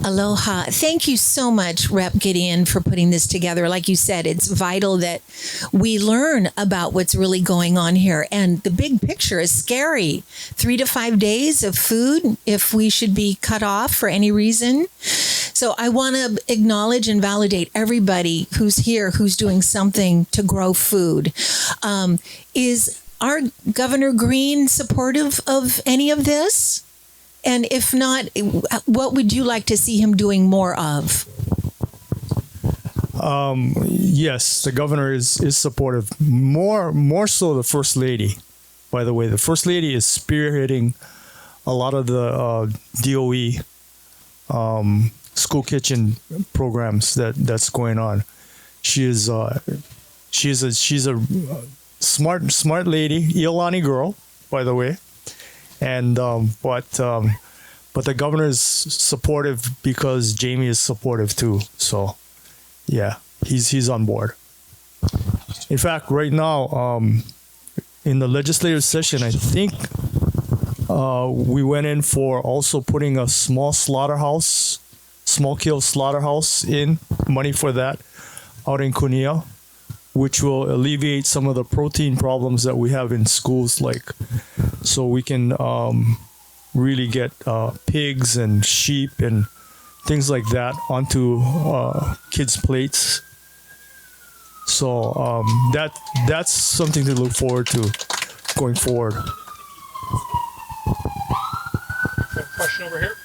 Aloha. Thank you so much, Rep Gideon, for putting this together. Like you said, it's vital that we learn about what's really going on here. And the big picture is scary. 3 to 5 days of food if we should be cut off for any reason. So I want to acknowledge and validate everybody who's here, who's doing something to grow food. Is our Governor Green supportive of any of this? And if not, what would you like to see him doing more of? Yes, the governor is supportive. More so the First Lady. By the way, the First Lady is spearheading a lot of the DOE school kitchen programs that's going on. She's a smart lady, Iolani girl, by the way. And but the governor is supportive because Jamie is supportive too. So yeah, he's on board. In fact, right now in the legislative session, I think we went in for also putting a small kill slaughterhouse in, money for that out in Kunia, which will alleviate some of the protein problems that we have in schools, so we can really get pigs and sheep and things like that onto kids' plates. So that's something to look forward to going forward. Question over here.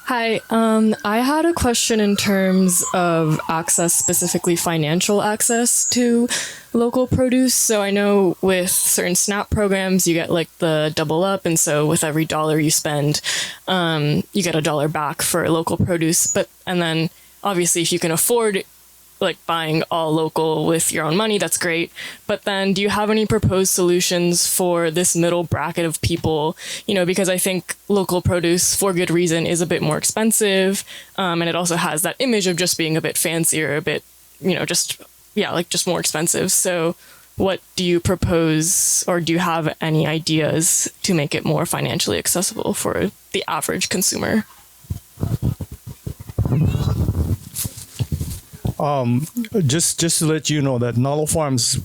Hi, I had a question in terms of access, specifically financial access to local produce. So I know with certain SNAP programs, you get like the double up. And so with every dollar you spend, you get $1 back for local produce. And then obviously if you can afford like buying all local with your own money, that's great. But then do you have any proposed solutions for this middle bracket of people? Because I think local produce, for good reason, is a bit more expensive. And it also has that image of just being a bit fancier, a bit, just more expensive. So what do you propose, or do you have any ideas to make it more financially accessible for the average consumer? Just to let you know that Nalo Farms,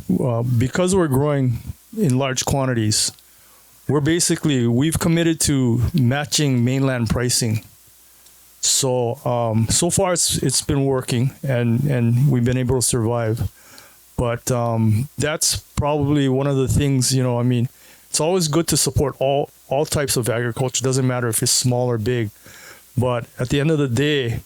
because we're growing in large quantities, we've committed to matching mainland pricing. So so far it's been working, and we've been able to survive. But that's probably one of the things, it's always good to support all types of agriculture. Doesn't matter if it's small or big. But at the end of the day,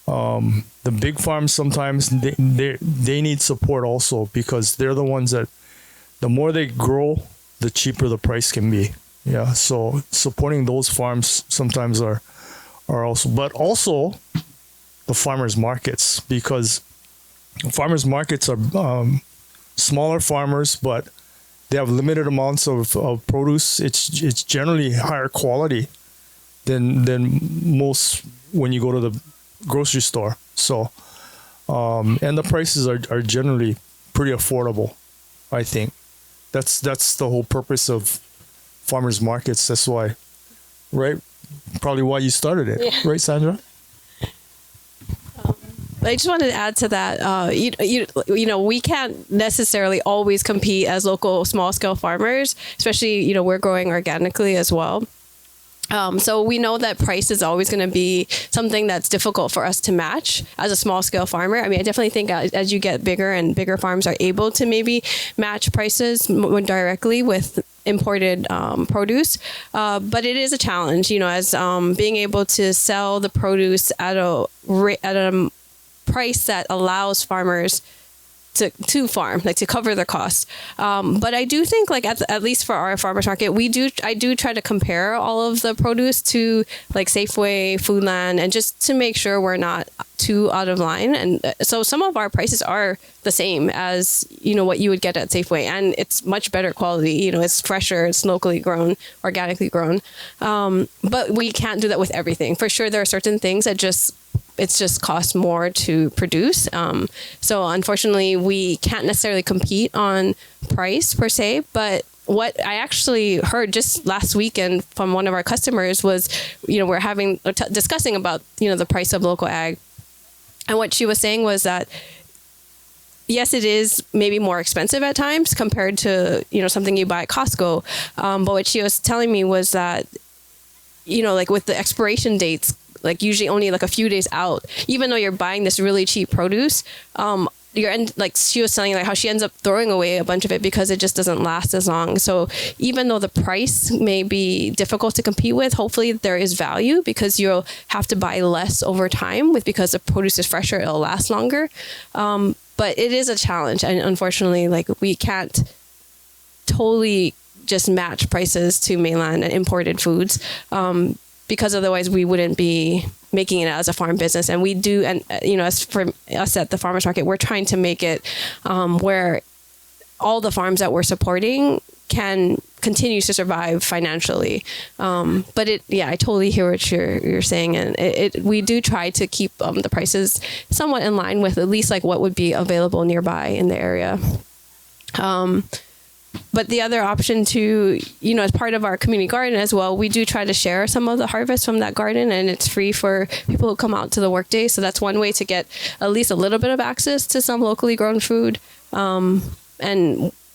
the big farms sometimes they need support also, because they're the ones that the more they grow, the cheaper the price can be. Yeah, so supporting those farms sometimes are also, but also the farmers markets, because farmers markets are smaller farmers, but they have limited amounts of produce. It's generally higher quality than most when you go to the grocery store. So and the prices are generally pretty affordable. I think that's the whole purpose of farmers markets. That's why, right? Probably why you started it, yeah. Right, Sandra? I just wanted to add to that. You know, we can't necessarily always compete as local small scale farmers, especially, you know, we're growing organically as well. So we know that price is always going to be something that's difficult for us to match as a small scale farmer. I mean, I definitely think as you get bigger and bigger farms are able to maybe match prices more directly with imported produce. But it is a challenge, you know, as being able to sell the produce at a price that allows farmers to farm, like to cover the costs. But I do think, like at least for our farmers market, I do try to compare all of the produce to like Safeway, Foodland, and just to make sure we're not too out of line. And so some of our prices are the same as, you know, what you would get at Safeway, and it's much better quality. You know, it's fresher, it's locally grown, organically grown. But we can't do that with everything. For sure, there are certain things that it just costs more to produce. So unfortunately, we can't necessarily compete on price per se. But what I actually heard just last weekend from one of our customers was, you know, we're discussing about, you know, the price of local ag. And what she was saying was that, yes, it is maybe more expensive at times compared to, you know, something you buy at Costco. But what she was telling me was that, you know, like with the expiration dates, like usually only like a few days out, even though you're buying this really cheap produce, like she was telling, like how she ends up throwing away a bunch of it because it just doesn't last as long. So even though the price may be difficult to compete with, hopefully there is value because you'll have to buy less over time because the produce is fresher, it'll last longer. But it is a challenge, and unfortunately, like we can't totally just match prices to mainland and imported foods. Because otherwise we wouldn't be making it as a farm business. And we do, and you know, as for us at the farmers market, we're trying to make it where all the farms that we're supporting can continue to survive financially. But I totally hear what you're saying, and we do try to keep the prices somewhat in line with at least like what would be available nearby in the area. But the other option to, you know, as part of our community garden as well, we do try to share some of the harvest from that garden, and it's free for people who come out to the workday. So that's one way to get at least a little bit of access to some locally grown food. But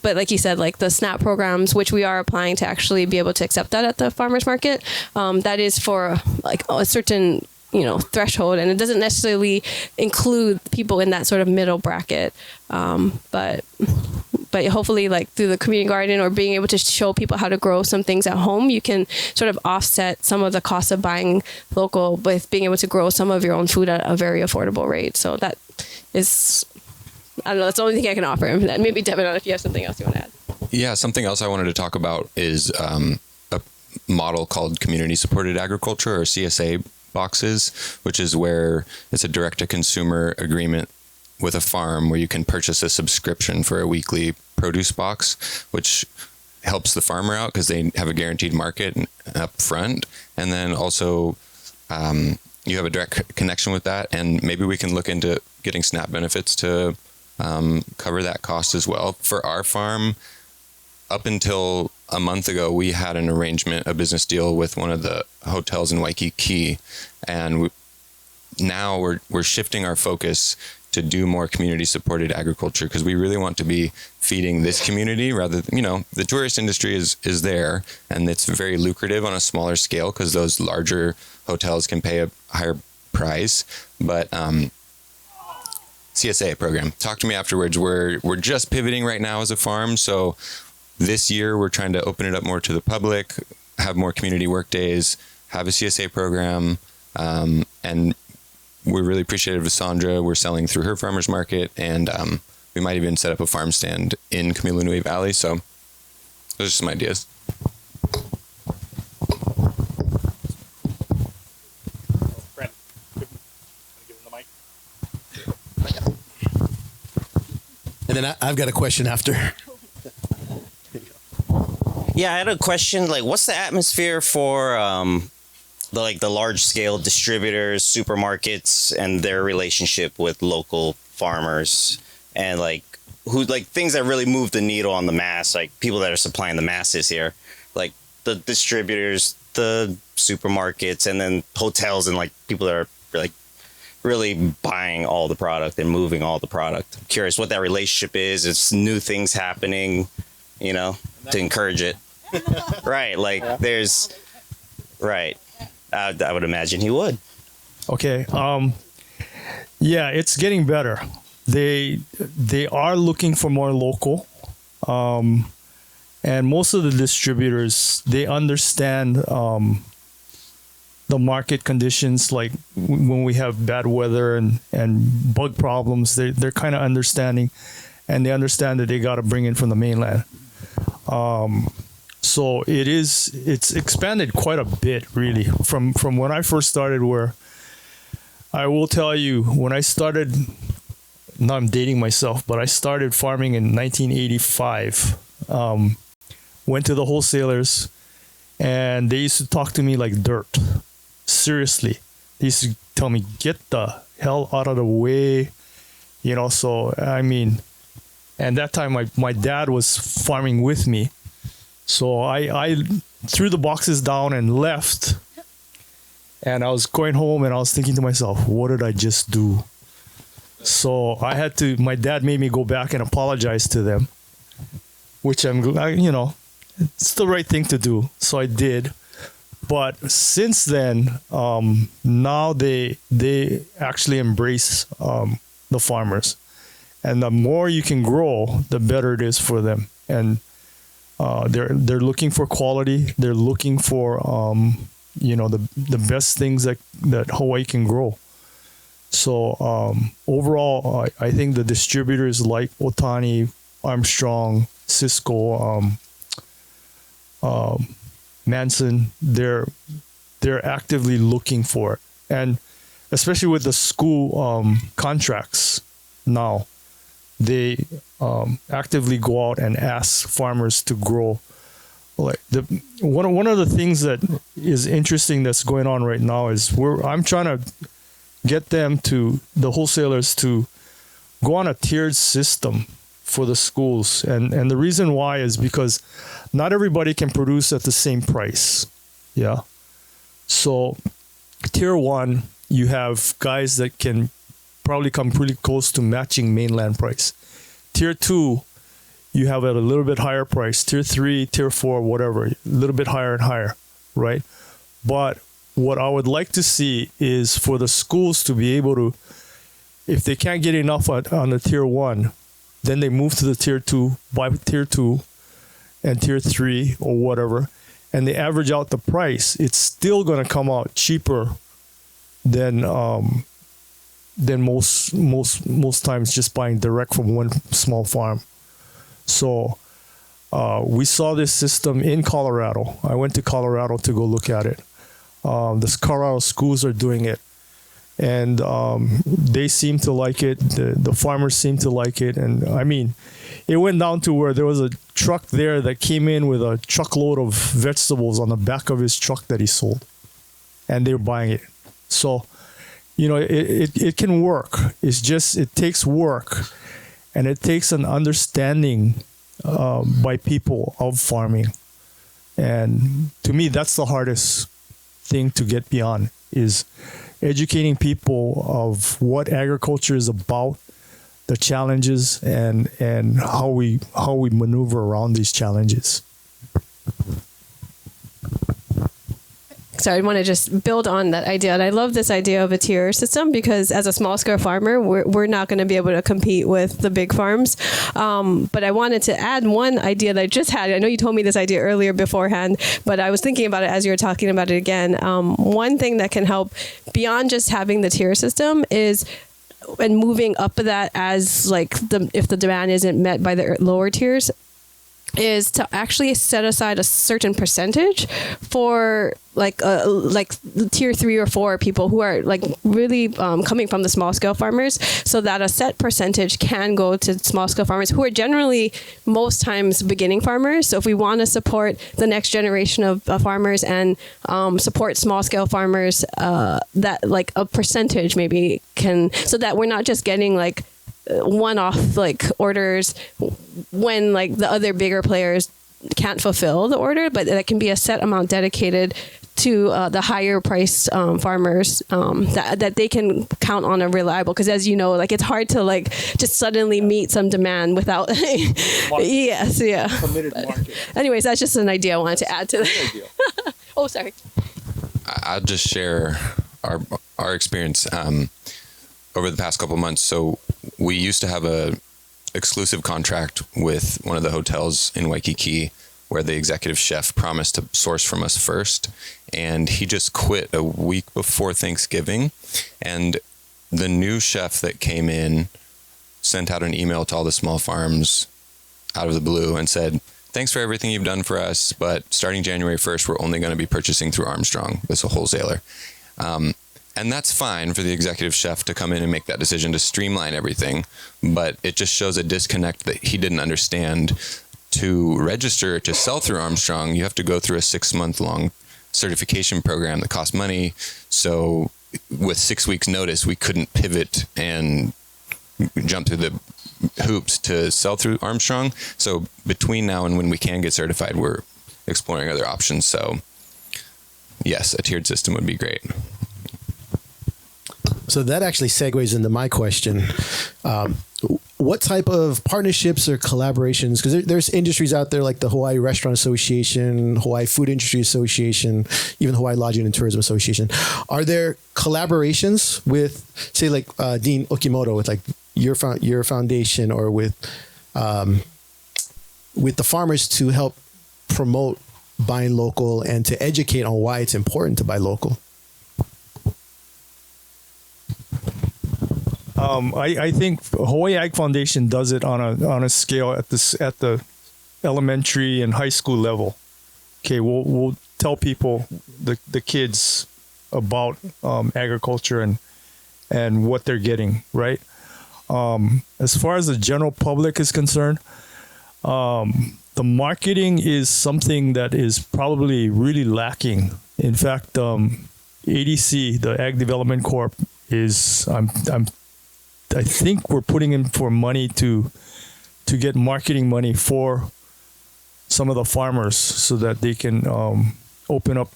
like you said, like the SNAP programs, which we are applying to actually be able to accept that at the farmers market, that is for like a certain, you know, threshold, and it doesn't necessarily include people in that sort of middle bracket. But hopefully, like through the community garden or being able to show people how to grow some things at home, you can sort of offset some of the cost of buying local with being able to grow some of your own food at a very affordable rate. So that is, I don't know, that's the only thing I can offer. Maybe Devin, if you have something else you want to add. Yeah, something else I wanted to talk about is a model called community supported agriculture, or CSA boxes, which is where it's a direct to consumer agreement with a farm where you can purchase a subscription for a weekly produce box, which helps the farmer out because they have a guaranteed market up front. And then also you have a direct connection with that. And maybe we can look into getting SNAP benefits to cover that cost as well. For our farm, up until a month ago, we had an arrangement, a business deal with one of the hotels in Waikiki. And now we're shifting our focus to do more community supported agriculture because we really want to be feeding this community rather than, you know, the tourist industry is there and it's very lucrative on a smaller scale because those larger hotels can pay a higher price. But CSA program, talk to me afterwards. We're just pivoting right now as a farm. So this year we're trying to open it up more to the public, have more community work days, have a CSA program, and we're really appreciative of Sondra. We're selling through her farmer's market, and we might even set up a farm stand in Kamilanui Valley. So those are some ideas. And then I've got a question after. Yeah, I had a question. Like, what's the atmosphere for the large scale distributors, supermarkets, and their relationship with local farmers, and things that really move the needle on the mass, like people that are supplying the masses here, like the distributors, the supermarkets, and then hotels and like people that are like really buying all the product and moving all the product. I'm curious what that relationship is. It's new things happening, to encourage it. Right. Like there's, right. I would imagine he would. Okay. Yeah, it's getting better. They are looking for more local. And most of the distributors, they understand the market conditions, like when we have bad weather and bug problems, they're kind of understanding, and they understand that they got to bring in from the mainland. So it's expanded quite a bit, really, from when I first started, where I will tell you, when I started, now I'm dating myself, but I started farming in 1985. Went to the wholesalers, and they used to talk to me like dirt. Seriously. They used to tell me, get the hell out of the way. So, I mean, and that time my dad was farming with me. So I threw the boxes down and left. And I was going home and I was thinking to myself, what did I just do? So my dad made me go back and apologize to them, which it's the right thing to do. So I did. But since then, now they actually embrace the farmers. And the more you can grow, the better it is for them. And they're looking for quality. They're looking for the best things that Hawaii can grow. So overall, I think the distributors like Otani, Armstrong, Cisco, Manson, they're actively looking for it. And especially with the school contracts now, they actively go out and ask farmers to grow. Like one of the things that is interesting that's going on right now is I'm trying to get the wholesalers to go on a tiered system for the schools. And the reason why is because not everybody can produce at the same price. Yeah. So tier 1, you have guys that can probably come pretty close to matching mainland price. Tier 2, you have at a little bit higher price. Tier 3, tier 4, whatever, a little bit higher and higher, right? But what I would like to see is for the schools to be able to, if they can't get enough on the tier 1, then they move to the tier 2, buy tier 2 and tier 3 or whatever, and they average out the price. It's still going to come out cheaper than most times just buying direct from one small farm. So we saw this system in Colorado. I went to Colorado to go look at it. The Colorado schools are doing it. And they seem to like it. The farmers seem to like it. And I mean, it went down to where there was a truck there that came in with a truckload of vegetables on the back of his truck that he sold. And they were buying it. So, it can work. It's just, it takes work. And it takes an understanding by people of farming. And to me, that's the hardest thing to get beyond, is educating people of what agriculture is about, the challenges, and how we maneuver around these challenges. So I want to just build on that idea. And I love this idea of a tier system, because as a small scale farmer, we're not going to be able to compete with the big farms. But I wanted to add one idea that I just had. I know you told me this idea earlier beforehand, but I was thinking about it as you were talking about it again. One thing that can help beyond just having the tier system is, and moving up that as if the demand isn't met by the lower tiers, is to actually set aside a certain percentage for like tier 3 or 4 people who are really coming from the small scale farmers, so that a set percentage can go to small scale farmers who are generally most times beginning farmers. So if we want to support the next generation of farmers and support small scale farmers, that a percentage maybe can, so that we're not just getting one-off orders when the other bigger players can't fulfill the order, but that can be a set amount dedicated to the higher priced farmers that they can count on a reliable, because as you know, like it's hard to like just suddenly meet some demand without yes, yeah. Committed market. Anyways, that's just an idea I wanted to add to that. Oh, sorry. I'll just share our experience over the past couple months. So we used to have a exclusive contract with one of the hotels in Waikiki, where the executive chef promised to source from us first, and he just quit a week before Thanksgiving. And the new chef that came in sent out an email to all the small farms out of the blue and said, "Thanks for everything you've done for us, but starting January 1st, we're only going to be purchasing through Armstrong, as a wholesaler." And that's fine for the executive chef to come in and make that decision to streamline everything, but it just shows a disconnect that he didn't understand. To register to sell through Armstrong, you have to go through a 6-month-long certification program that costs money. So with 6 weeks notice, we couldn't pivot and jump through the hoops to sell through Armstrong. So between now and when we can get certified, we're exploring other options. So yes, a tiered system would be great. So that actually segues into my question. What type of partnerships or collaborations? Because there's industries out there like the Hawaii Restaurant Association, Hawaii Food Industry Association, even Hawaii Lodging and Tourism Association. Are there collaborations with, say, like Dean Okimoto, with like your foundation, or with the farmers to help promote buying local and to educate on why it's important to buy local? I think Hawaii Ag Foundation does it on a scale at the elementary and high school level. Okay, we'll tell people, the kids, about agriculture and what they're getting, right? As far as the general public is concerned, the marketing is something that is probably really lacking. In fact, ADC, the Ag Development Corp, is I think we're putting in for money to get marketing money for some of the farmers so that they can open up,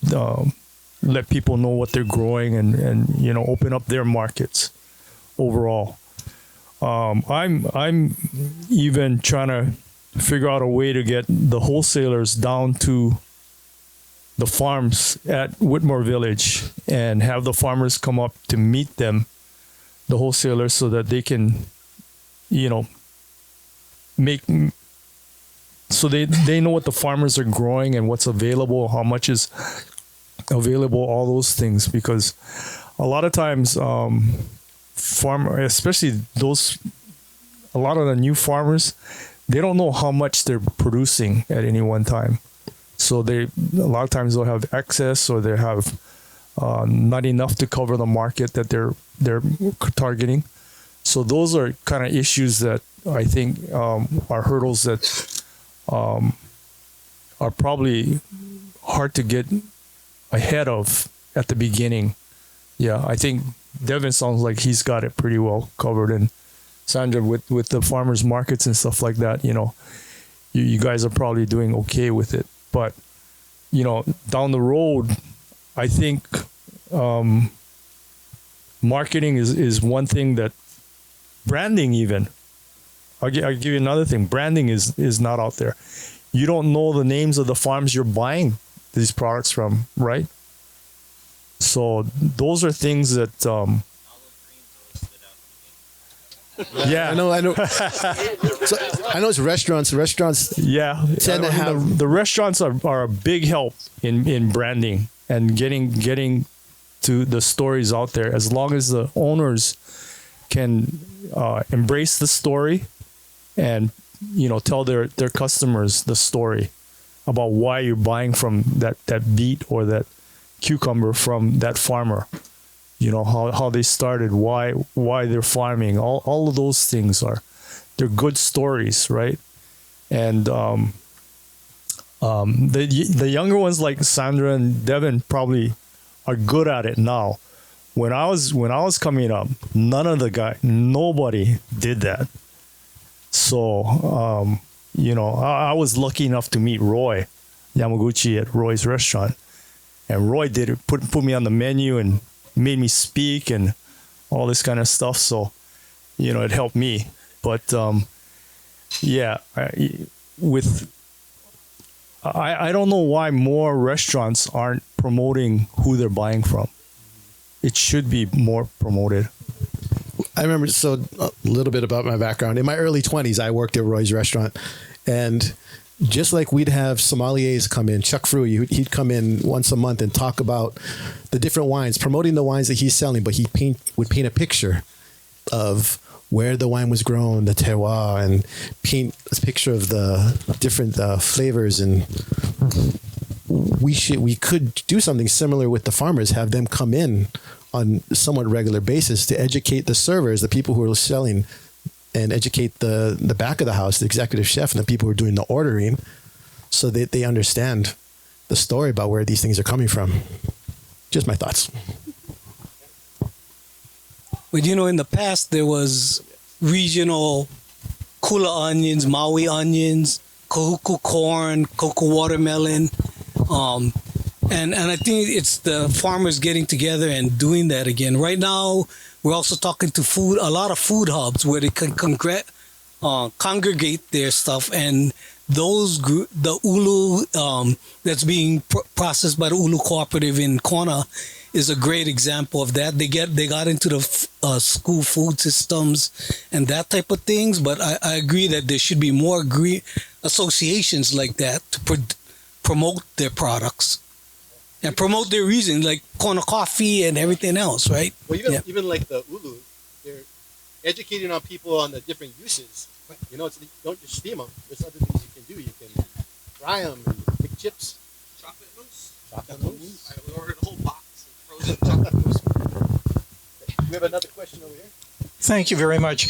let people know what they're growing and open up their markets overall. I'm even trying to figure out a way to get the wholesalers down to the farms at Whitmore Village and have the farmers come up to meet them, the wholesalers, so that they can, so they know what the farmers are growing and what's available, how much is available, all those things. Because a lot of times, especially a lot of the new farmers, they don't know how much they're producing at any one time. So a lot of times they'll have excess, or they have not enough to cover the market that they're targeting. So those are kind of issues that I think are hurdles that are probably hard to get ahead of at the beginning. Yeah, I think Devin sounds like he's got it pretty well covered, and Sondra with the farmers markets and stuff like that. You guys are probably doing okay with it. But, down the road, I think marketing is one thing that branding even. I'll give you another thing. Branding is not out there. You don't know the names of the farms you're buying these products from, right? So those are things that yeah, I know. So, I know it's restaurants. Restaurants, yeah, tend to have the restaurants are a big help in branding and getting to the stories out there. As long as the owners can embrace the story and tell their customers the story about why you're buying from that beet or that cucumber from that farmer. How they started, why they're farming, all of those things they're good stories, right? And the younger ones like Sondra and Devin probably are good at it now. When I was coming up, nobody did that. So I was lucky enough to meet Roy Yamaguchi at Roy's restaurant, and Roy did it, put me on the menu and made me speak and all this kind of stuff. So, it helped me. But I don't know why more restaurants aren't promoting who they're buying from. It should be more promoted. I remember, so a little bit about my background. In my early 20s, I worked at Roy's restaurant. And just like we'd have sommeliers come in, Chuck Fruy, he'd come in once a month and talk about the different wines, promoting the wines that he's selling, but he would paint a picture of where the wine was grown, the terroir, and paint a picture of the different flavors. And we could do something similar with the farmers, have them come in on a somewhat regular basis to educate the servers, the people who are selling, and educate the back of the house, the executive chef, and the people who are doing the ordering, so that they understand the story about where these things are coming from. Just my thoughts. But in the past, there was regional Kula onions, Maui onions, Kahuku corn, cocoa watermelon. And I think it's the farmers getting together and doing that again. Right now, we're also talking to a lot of food hubs where they can congregate their stuff, and the ulu that's being processed by the Ulu Cooperative in Kona is a great example of that. They got into the school food systems and that type of things, but I agree that there should be more associations like that to promote their products and promote their reasons, like Kona coffee and everything else, right? Well, even like the ulu, they're educating on people on the different uses. You don't just steam them. There's other things you can do. You can fry them and make chips. Chocolate mousse. Chocolate mousse. I ordered a whole box of frozen chocolate mousse. We have another question over here. Thank you very much.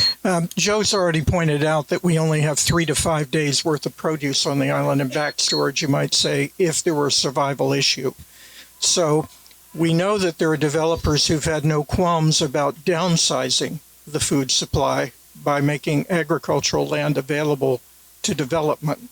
Joe's already pointed out that we only have 3 to 5 days worth of produce on the island and back storage, you might say, if there were a survival issue. So we know that there are developers who've had no qualms about downsizing the food supply by making agricultural land available to development.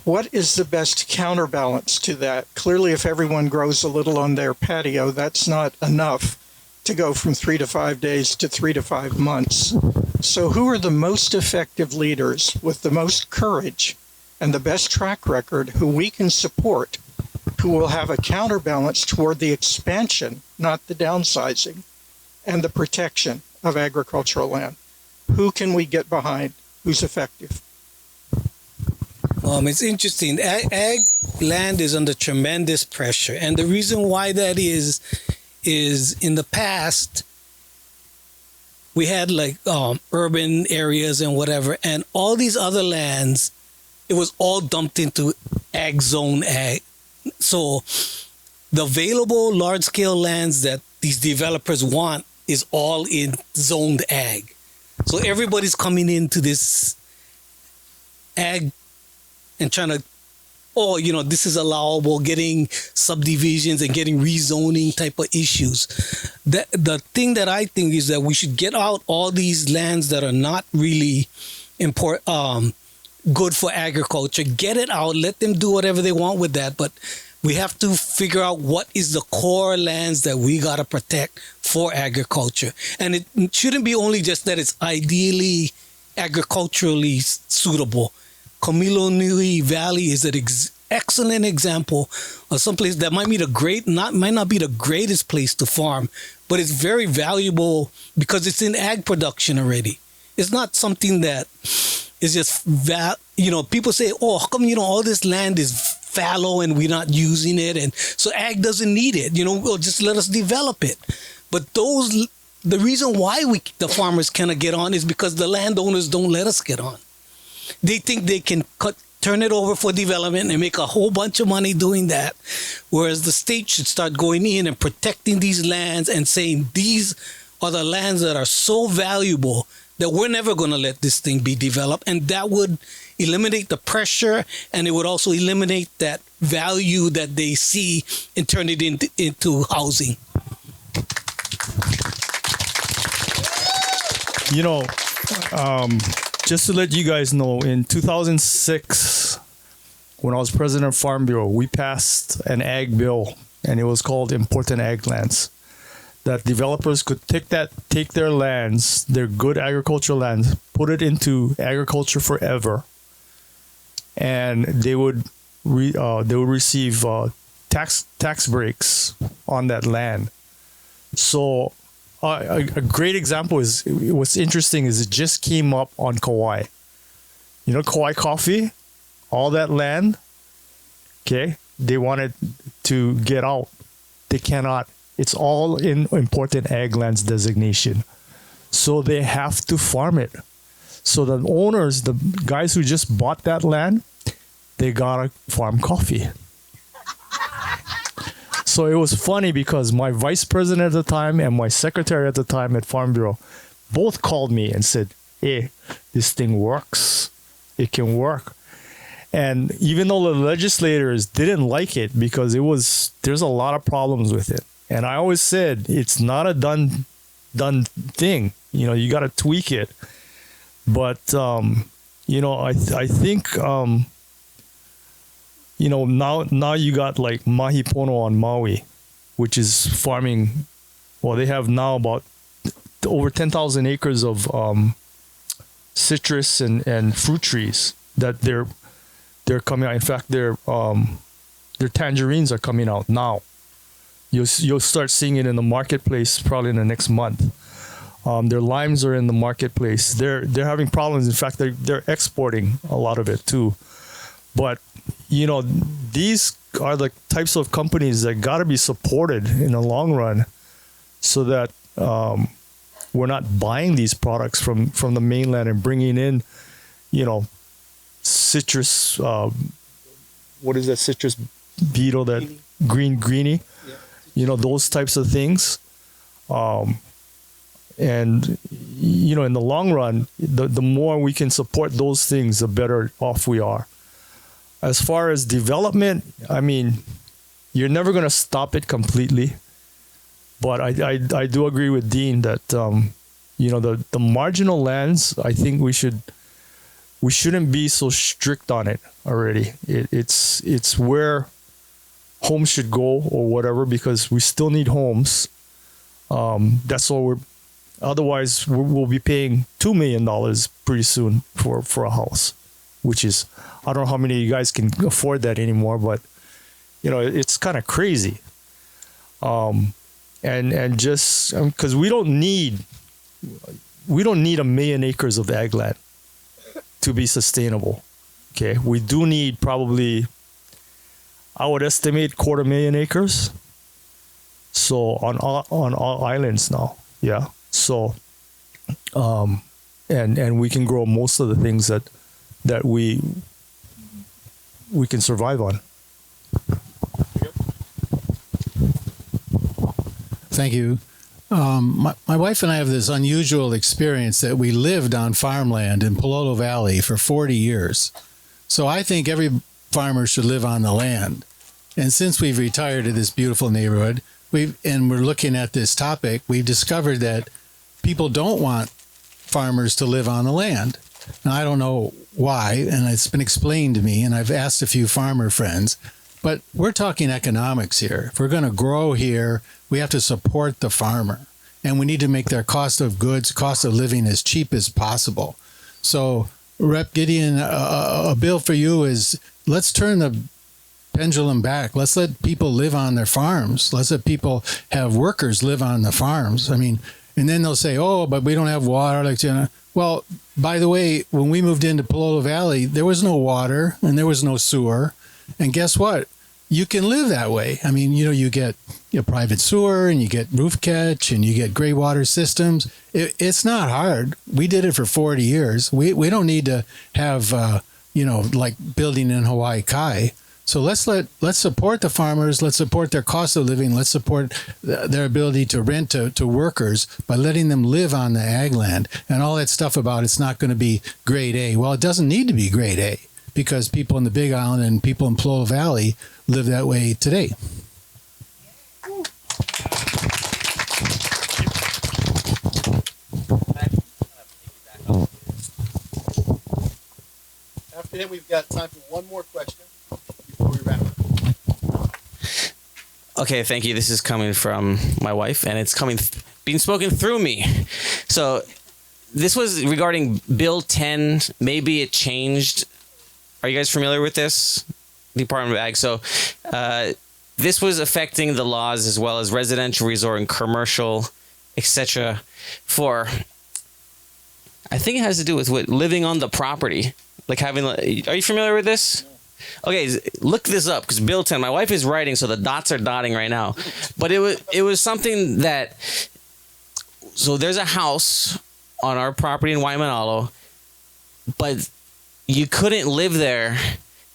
What is the best counterbalance to that? Clearly, if everyone grows a little on their patio, that's not enough to go from 3 to 5 days to 3 to 5 months. So who are the most effective leaders with the most courage and the best track record who we can support, who will have a counterbalance toward the expansion, not the downsizing, and the protection of agricultural land? Who can we get behind? Who's effective? It's interesting. Ag land is under tremendous pressure. And the reason why that is in the past, we had urban areas and whatever, and all these other lands, it was all dumped into zone ag. So the available large-scale lands that these developers want is all in zoned ag. So everybody's coming into this ag and trying to, this is allowable, getting subdivisions and getting rezoning type of issues. The thing that I think is that we should get out all these lands that are not really good for agriculture. Get it out, let them do whatever they want with that, but we have to figure out what is the core lands that we got to protect for agriculture. And it shouldn't be only just that it's ideally agriculturally suitable. Camilo Nui Valley is an excellent example of some place that might not be the greatest place to farm, but it's very valuable because it's in ag production already. It's not something that is just people say, how come all this land is fallow and we're not using it, and so ag doesn't need it. Just let us develop it. But the reason why the farmers cannot get on is because the landowners don't let us get on. They think they can turn it over for development and make a whole bunch of money doing that, whereas the state should start going in and protecting these lands and saying these are the lands that are so valuable that we're never going to let this thing be developed, and that would eliminate the pressure, and it would also eliminate that value that they see and turn it into housing. just to let you guys know, in 2006, when I was president of Farm Bureau, we passed an ag bill, and it was called Important Ag Lands. That developers could take their lands, their good agricultural lands, put it into agriculture forever, and they would receive tax breaks on that land. So a great example is what's interesting is it just came up on Kauai. You know, Kauai coffee, all that land. Okay, they wanted to get out. They cannot. It's all in Important Ag Lands designation. So they have to farm it. So the owners, the guys who just bought that land, they gotta farm coffee. So it was funny because my vice president at the time and my secretary at the time at Farm Bureau both called me and said, hey, this thing works. It can work. And even though the legislators didn't like it because there's a lot of problems with it. And I always said, it's not a done thing. You know, you got to tweak it. But, you know, I think, you know, now you got like Mahipono on Maui, which is farming. Well, they have now about over 10,000 acres of citrus and fruit trees that they're coming out. In fact, their tangerines are coming out now. You'll start seeing it in the marketplace probably in the next month. Their limes are in the marketplace. They're having problems. In fact, they're exporting a lot of it too. But you know, these are the types of companies that got to be supported in the long run, so that we're not buying these products from the mainland and bringing in, you know, citrus. What is that citrus beetle? That greenie. Yeah. You know, those types of things. And you know, in the long run, the more we can support those things, the better off we are. As far as development, I mean, you're never going to stop it completely. But I do agree with Dean that you know, the marginal lands, I think we shouldn't be so strict on it already. It's where homes should go or whatever, because we still need homes. That's all otherwise we'll be paying $2 million pretty soon for a house, which is, I don't know how many of you guys can afford that anymore, but you know, it's kind of crazy. And just because we don't need 1 million acres of ag land to be sustainable. Okay, we do need probably, I would estimate 250,000 acres. So on all islands now, yeah. So, and we can grow most of the things that we can survive on. Thank you. My wife and I have this unusual experience that we lived on farmland in Pololo Valley for 40 years. So I think every farmer should live on the land. And since we've retired to this beautiful neighborhood, and we're looking at this topic, we've discovered that people don't want farmers to live on the land. Now, I don't know why, and it's been explained to me, and I've asked a few farmer friends, but we're talking economics here. If we're going to grow here, we have to support the farmer, and we need to make their cost of goods, cost of living as cheap as possible. So, Rep. Gideon, a bill for you is, let's turn the pendulum back. Let's let people live on their farms. Let's let people have workers live on the farms. I mean, and then they'll say, oh, but we don't have water. Like, you know. Well, by the way, when we moved into Pololo Valley, there was no water and there was no sewer. And guess what? You can live that way. I mean, you know, you get a private sewer and you get roof catch and you get gray water systems. It's not hard. We did it for 40 years. We don't need to have, you know, like building in Hawaii Kai. So let's support the farmers. Let's support their cost of living. Let's support their ability to rent to workers by letting them live on the ag land. And all that stuff about it's not going to be grade A. Well, it doesn't need to be grade A because people in the Big Island and people in Pololo Valley live that way today. then we've got time for one more question before we wrap up. Okay, thank you. This is coming from my wife, and it's being spoken through me. So this was regarding Bill 10. Maybe it changed. Are you guys familiar with this? Department of Ag. So this was affecting the laws as well as residential, resort, and commercial, etc. For, I think it has to do with living on the property. Like having, are you familiar with this? Okay, look this up because Bill 10. My wife is writing, so the dots are dotting right now. But it was something that. So there's a house on our property in Waimanalo, but you couldn't live there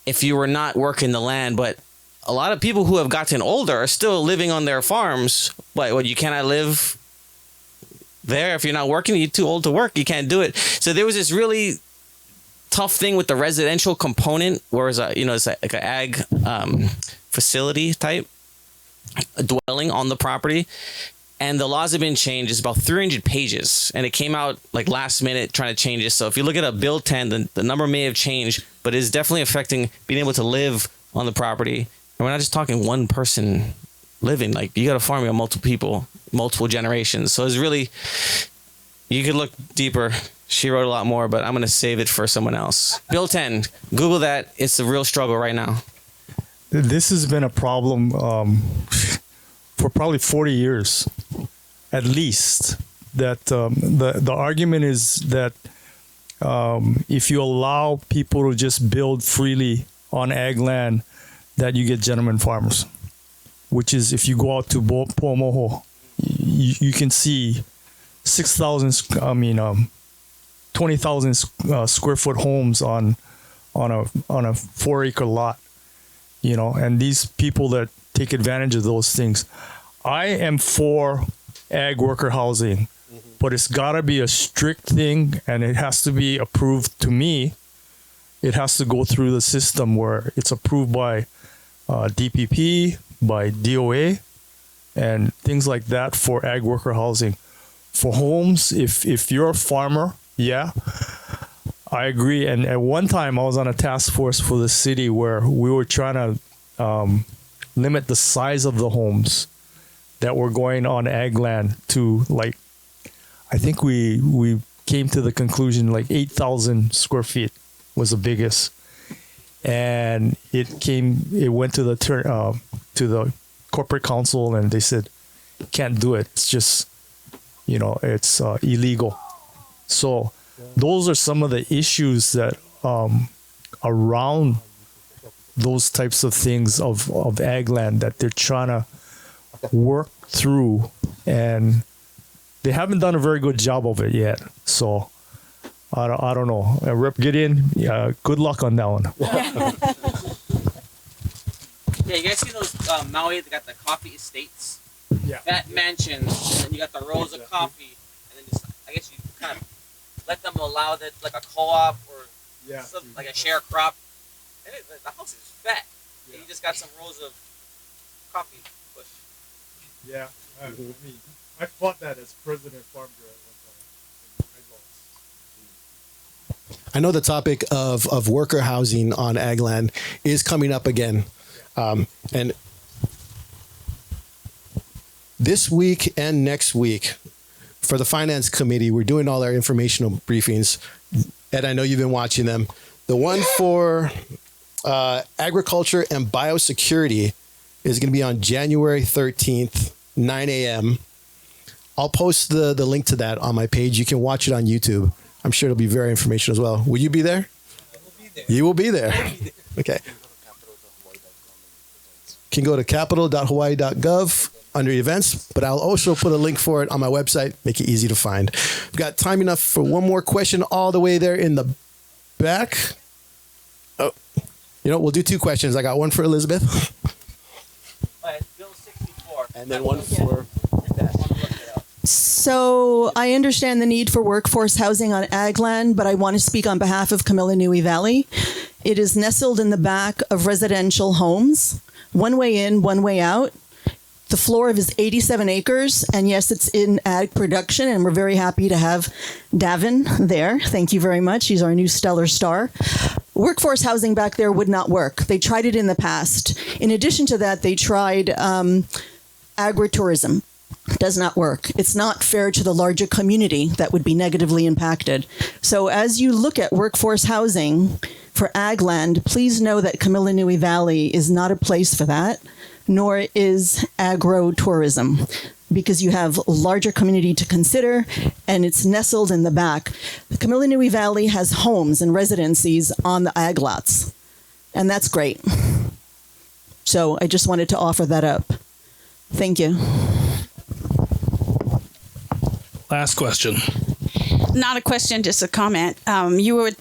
if you were not working the land. But a lot of people who have gotten older are still living on their farms. But you cannot live there if you're not working. You're too old to work. You can't do it. So there was this really tough thing with the residential component, whereas it's like an ag facility type dwelling on the property. And the laws have been changed. It's about 300 pages. And it came out like last minute trying to change it. So if you look at a Bill 10, the number may have changed, but it's definitely affecting being able to live on the property. And we're not just talking one person living. Like you got a farm, you got multiple people, multiple generations. So it's really, you could look deeper. She wrote a lot more, but I'm going to save it for someone else. Bill 10, Google that. It's a real struggle right now. This has been a problem for probably 40 years, at least. That the argument is that if you allow people to just build freely on ag land, that you get gentleman farmers, which is if you go out to Po'omoho, you can see 20,000 square foot homes on a 4-acre lot, and these people that take advantage of those things. I am for ag worker housing, but it's got to be a strict thing, and it has to be approved. To me, it has to go through the system where it's approved by DPP, by DOA, and things like that for ag worker housing. For homes, if you're a farmer, yeah, I agree. And at one time, I was on a task force for the city where we were trying to limit the size of the homes that were going on ag land to, like, I think we came to the conclusion like 8,000 square feet was the biggest, and it went to the corporate council, and they said can't do it. It's just it's illegal. So those are some of the issues that around those types of things of ag land that they're trying to work through, and they haven't done a very good job of it yet. So I don't know. Rep Gideon, good luck on that one. Yeah, you guys see those Maui that got the coffee estates? Yeah. That mansion, and then you got the rows of coffee, and then I guess you kind of let them allow that, like a co-op or like a share crop. And the house is fat. Yeah. You just got some rows of coffee bush. Yeah, I fought that as president farm bureau at one time. I lost. I know the topic of worker housing on ag land is coming up again. And this week and next week for the finance committee, we're doing all our informational briefings. Ed, I know you've been watching them. The one for agriculture and biosecurity is going to be on January 13th, 9 a.m. I'll post the link to that on my page. You can watch it on YouTube. I'm sure it'll be very informational as well. Will you be there? I will be there. You will be there. Okay. You can go to capital.hawaii.gov under events, but I'll also put a link for it on my website, make it easy to find. We've got time enough for one more question all the way there in the back. Oh, we'll do two questions. I got one for Elizabeth. Bill 64. And then one for... So I understand the need for workforce housing on ag land, but I want to speak on behalf of Kamilanui Valley. It is nestled in the back of residential homes, one way in, one way out. The floor of is 87 acres, and yes, it's in ag production, and we're very happy to have Devin there. Thank you very much. He's our new stellar star. workforce housing back there would not work. They tried it in the past. In addition to that, they tried agritourism. Does not work. It's not fair to the larger community that would be negatively impacted. So as you look at workforce housing for ag land, please know that Kamilanui Valley is not a place for that, nor is agro-tourism, because you have larger community to consider, and it's nestled in the back. The Kamilanui Valley has homes and residencies on the ag lots, and that's great. So I just wanted to offer that up. Thank you. Last question. Not a question, just a comment. You were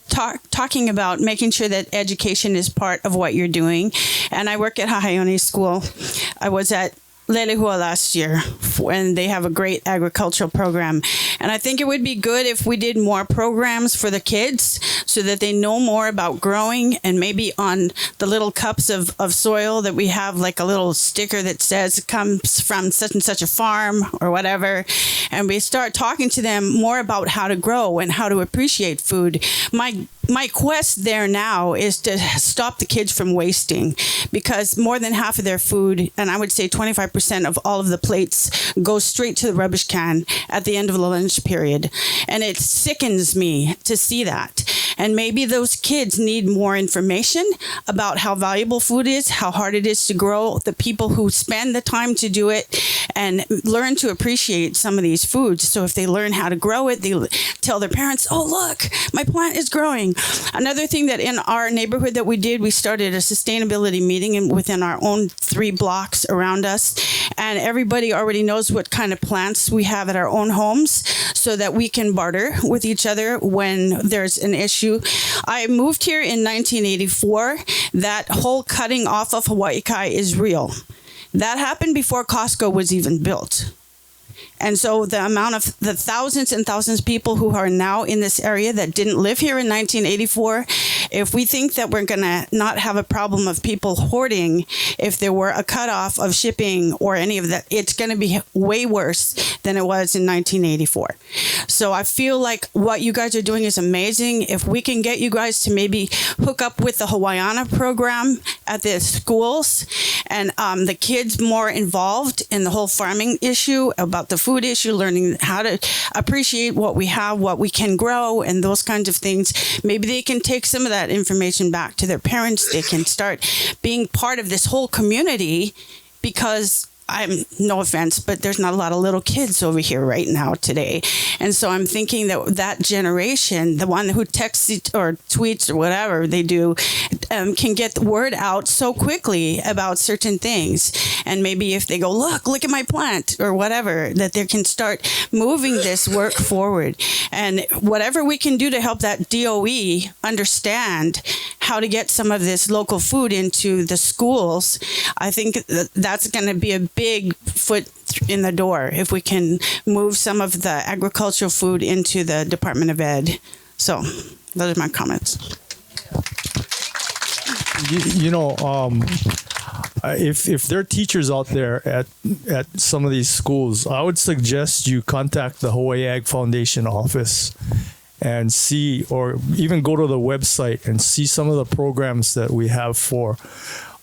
talking about making sure that education is part of what you're doing. And I work at Hahaione School. I was at Lelehua last year, and they have a great agricultural program. And I think it would be good if we did more programs for the kids so that they know more about growing, and maybe on the little cups of soil that we have, like a little sticker that says it comes from such and such a farm or whatever. And we start talking to them more about how to grow and how to appreciate food. My quest there now is to stop the kids from wasting, because more than half of their food, and I would say 25% of all of the plates, goes straight to the rubbish can at the end of the lunch period. And it sickens me to see that. And maybe those kids need more information about how valuable food is, how hard it is to grow, the people who spend the time to do it, and learn to appreciate some of these foods. So if they learn how to grow it, they tell their parents, oh, look, my plant is growing. Another thing that in our neighborhood that we did, we started a sustainability meeting within our own 3 blocks around us. And everybody already knows what kind of plants we have at our own homes so that we can barter with each other when there's an issue. I moved here in 1984. That whole cutting off of Hawaii Kai is real. That happened before Costco was even built. And so the amount of the thousands and thousands of people who are now in this area that didn't live here in 1984, if we think that we're going to not have a problem of people hoarding, if there were a cutoff of shipping or any of that, it's going to be way worse than it was in 1984. So I feel like what you guys are doing is amazing. If we can get you guys to maybe hook up with the Hawaiiana program at the schools, and the kids more involved in the whole farming issue, about the food issue, learning how to appreciate what we have, what we can grow, and those kinds of things. Maybe they can take some of that information back to their parents. They can start being part of this whole community, because no offense, but there's not a lot of little kids over here right now today. And so I'm thinking that generation, the one who texts or tweets or whatever they do, can get the word out so quickly about certain things. And maybe if they go, look at my plant or whatever, that they can start moving this work forward. And whatever we can do to help that DOE understand how to get some of this local food into the schools, I think that's going to be a big foot in the door if we can move some of the agricultural food into the Department of Ed. So those are my comments. If there are teachers out there at some of these schools, I would suggest you contact the Hawaii Ag Foundation office and see, or even go to the website and see some of the programs that we have for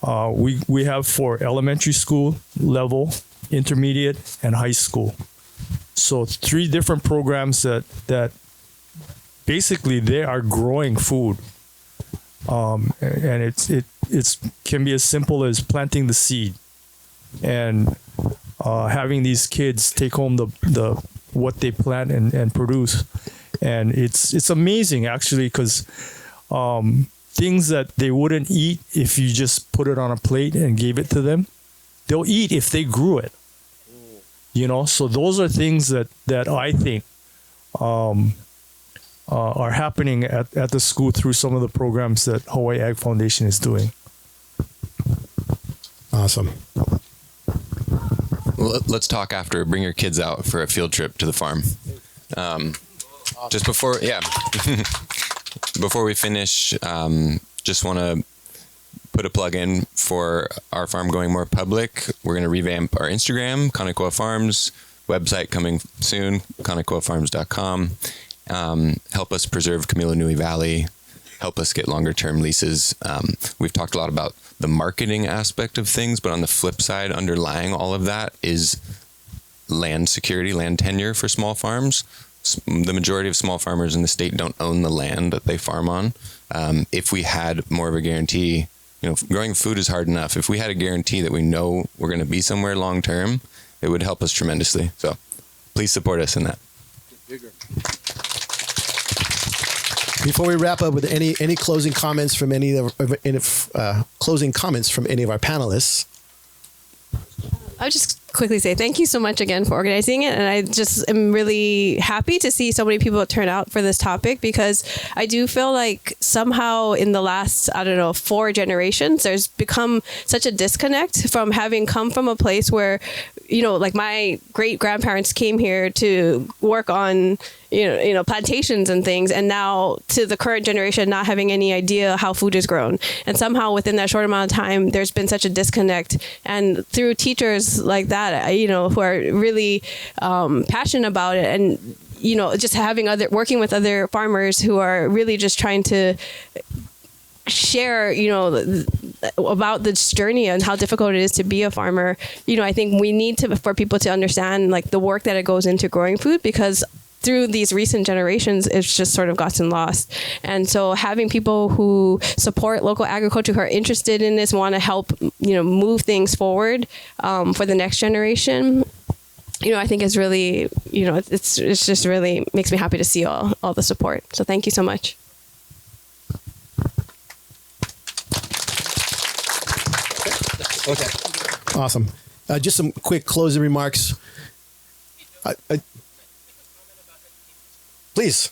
we have for elementary school level, intermediate, and high school. So 3 different programs that basically they are growing food. And it can be as simple as planting the seed and having these kids take home the what they plant and produce. And it's amazing actually, because things that they wouldn't eat if you just put it on a plate and gave it to them, they'll eat if they grew it. So those are things that I think are happening at the school through some of the programs that Hawaii Ag Foundation is doing. Awesome. Let's talk after. Bring your kids out for a field trip to the farm. Just before we finish, just want to put a plug in for our farm going more public. We're going to revamp our Instagram, Kanekua Farms, website coming soon, kanekuafarms.com. Help us preserve Kamilanui Valley. help us get longer term leases. We've talked a lot about the marketing aspect of things, but on the flip side, underlying all of that is land security, land tenure for small farms. The majority of small farmers in the state don't own the land that they farm on. If we had more of a guarantee, growing food is hard enough. If we had a guarantee that we know we're going to be somewhere long term, it would help us tremendously. So please support us in that. Before we wrap up with any closing comments from any of our panelists, I'll just quickly say thank you so much again for organizing it. And I just am really happy to see so many people turn out for this topic, because I do feel like somehow in the last, 4 generations, there's become such a disconnect from having come from a place where, like my great grandparents came here to work on, plantations and things. And now to the current generation, not having any idea how food is grown. And somehow within that short amount of time, there's been such a disconnect. And through teachers like that, who are really passionate about it, and, just working with other farmers who are really just trying to share, about this journey and how difficult it is to be a farmer. I think we need for people to understand like the work that it goes into growing food, because through these recent generations, it's just sort of gotten lost. And so having people who support local agriculture, who are interested in this, want to help, move things forward for the next generation, I think is really, it's just really makes me happy to see all the support. So thank you so much. okay, awesome. Just some quick closing remarks. Please.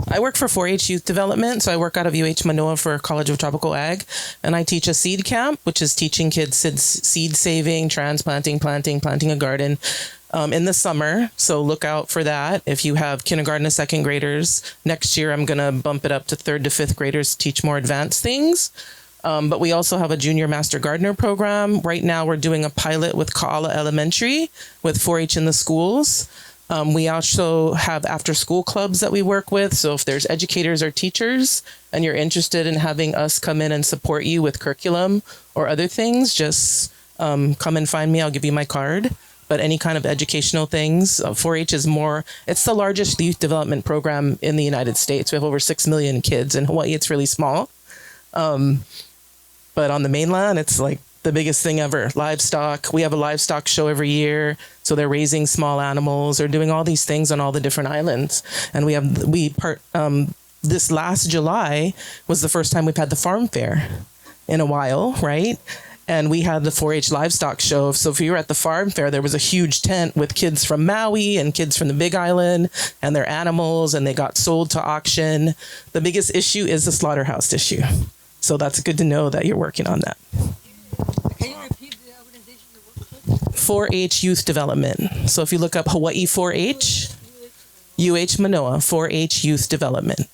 I work for 4-H Youth Development, so I work out of UH Manoa for College of Tropical Ag, and I teach a seed camp, which is teaching kids seed saving, transplanting, planting a garden in the summer. So look out for that. If you have kindergarten to second graders, next year I'm going to bump it up to third to fifth graders to teach more advanced things. But we also have a junior master gardener program. Right now we're doing a pilot with Kaala Elementary with 4-H in the schools. We also have after school clubs that we work with. So if there's educators or teachers and you're interested in having us come in and support you with curriculum or other things, just come and find me. I'll give you my card. But any kind of educational things, 4-H is it's the largest youth development program in the United States. We have over 6 million kids. In Hawaii, it's really small. But on the mainland, it's like the biggest thing ever. Livestock. We have a livestock show every year. So they're raising small animals. They're doing all these things on all the different islands. And this last July was the first time we've had the farm fair in a while, right? And we had the 4-H livestock show. So if you were at the farm fair, there was a huge tent with kids from Maui and kids from the Big Island and their animals, and they got sold to auction. The biggest issue is the slaughterhouse issue. So that's good to know that you're working on that. Can you repeat the organization you work with? 4-H Youth Development. So if you look up Hawaii 4-H, UH Manoa, 4-H Youth Development.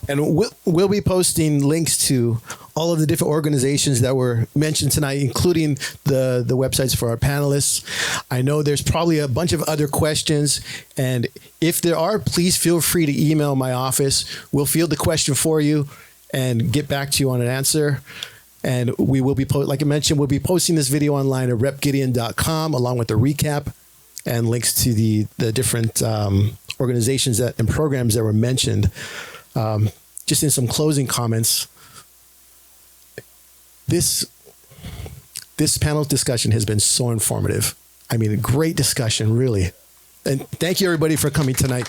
And we'll be posting links to all of the different organizations that were mentioned tonight, including the websites for our panelists. I know there's probably a bunch of other questions, and if there are, please feel free to email my office. We'll field the question for you and get back to you on an answer. And we will be, like I mentioned, we'll be posting this video online at repgideon.com along with the recap and links to the different organizations and programs that were mentioned. Just in some closing comments, this panel discussion has been so informative. I mean, a great discussion, really. And thank you, everybody, for coming tonight.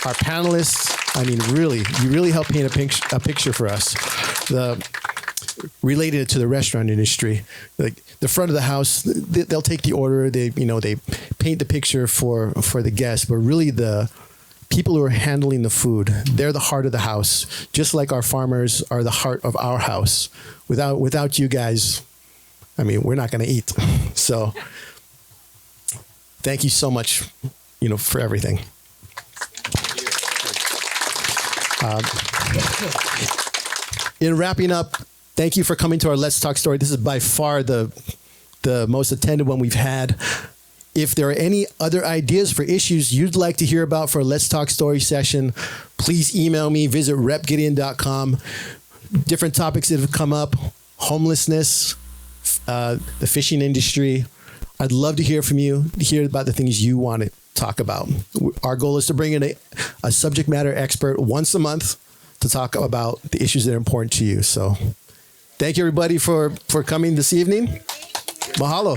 Our panelists, I mean, really, you really helped paint a picture for us. Related to the restaurant industry, like the front of the house, they'll take the order. They paint the picture for the guests, but really the people who are handling the food, they're the heart of the house, just like our farmers are the heart of our house. Without you guys, I mean, we're not going to eat. So thank you so much, for everything. In wrapping up, thank you for coming to our Let's Talk Story. This is by far the most attended one we've had. If there are any other ideas for issues you'd like to hear about for a Let's Talk Story session, please email me, visit repgideon.com. Different topics that have come up, homelessness, the fishing industry. I'd love to hear from you, hear about the things you want to talk about. Our goal is to bring in a subject matter expert once a month to talk about the issues that are important to you. So thank you, everybody, for coming this evening. Mahalo.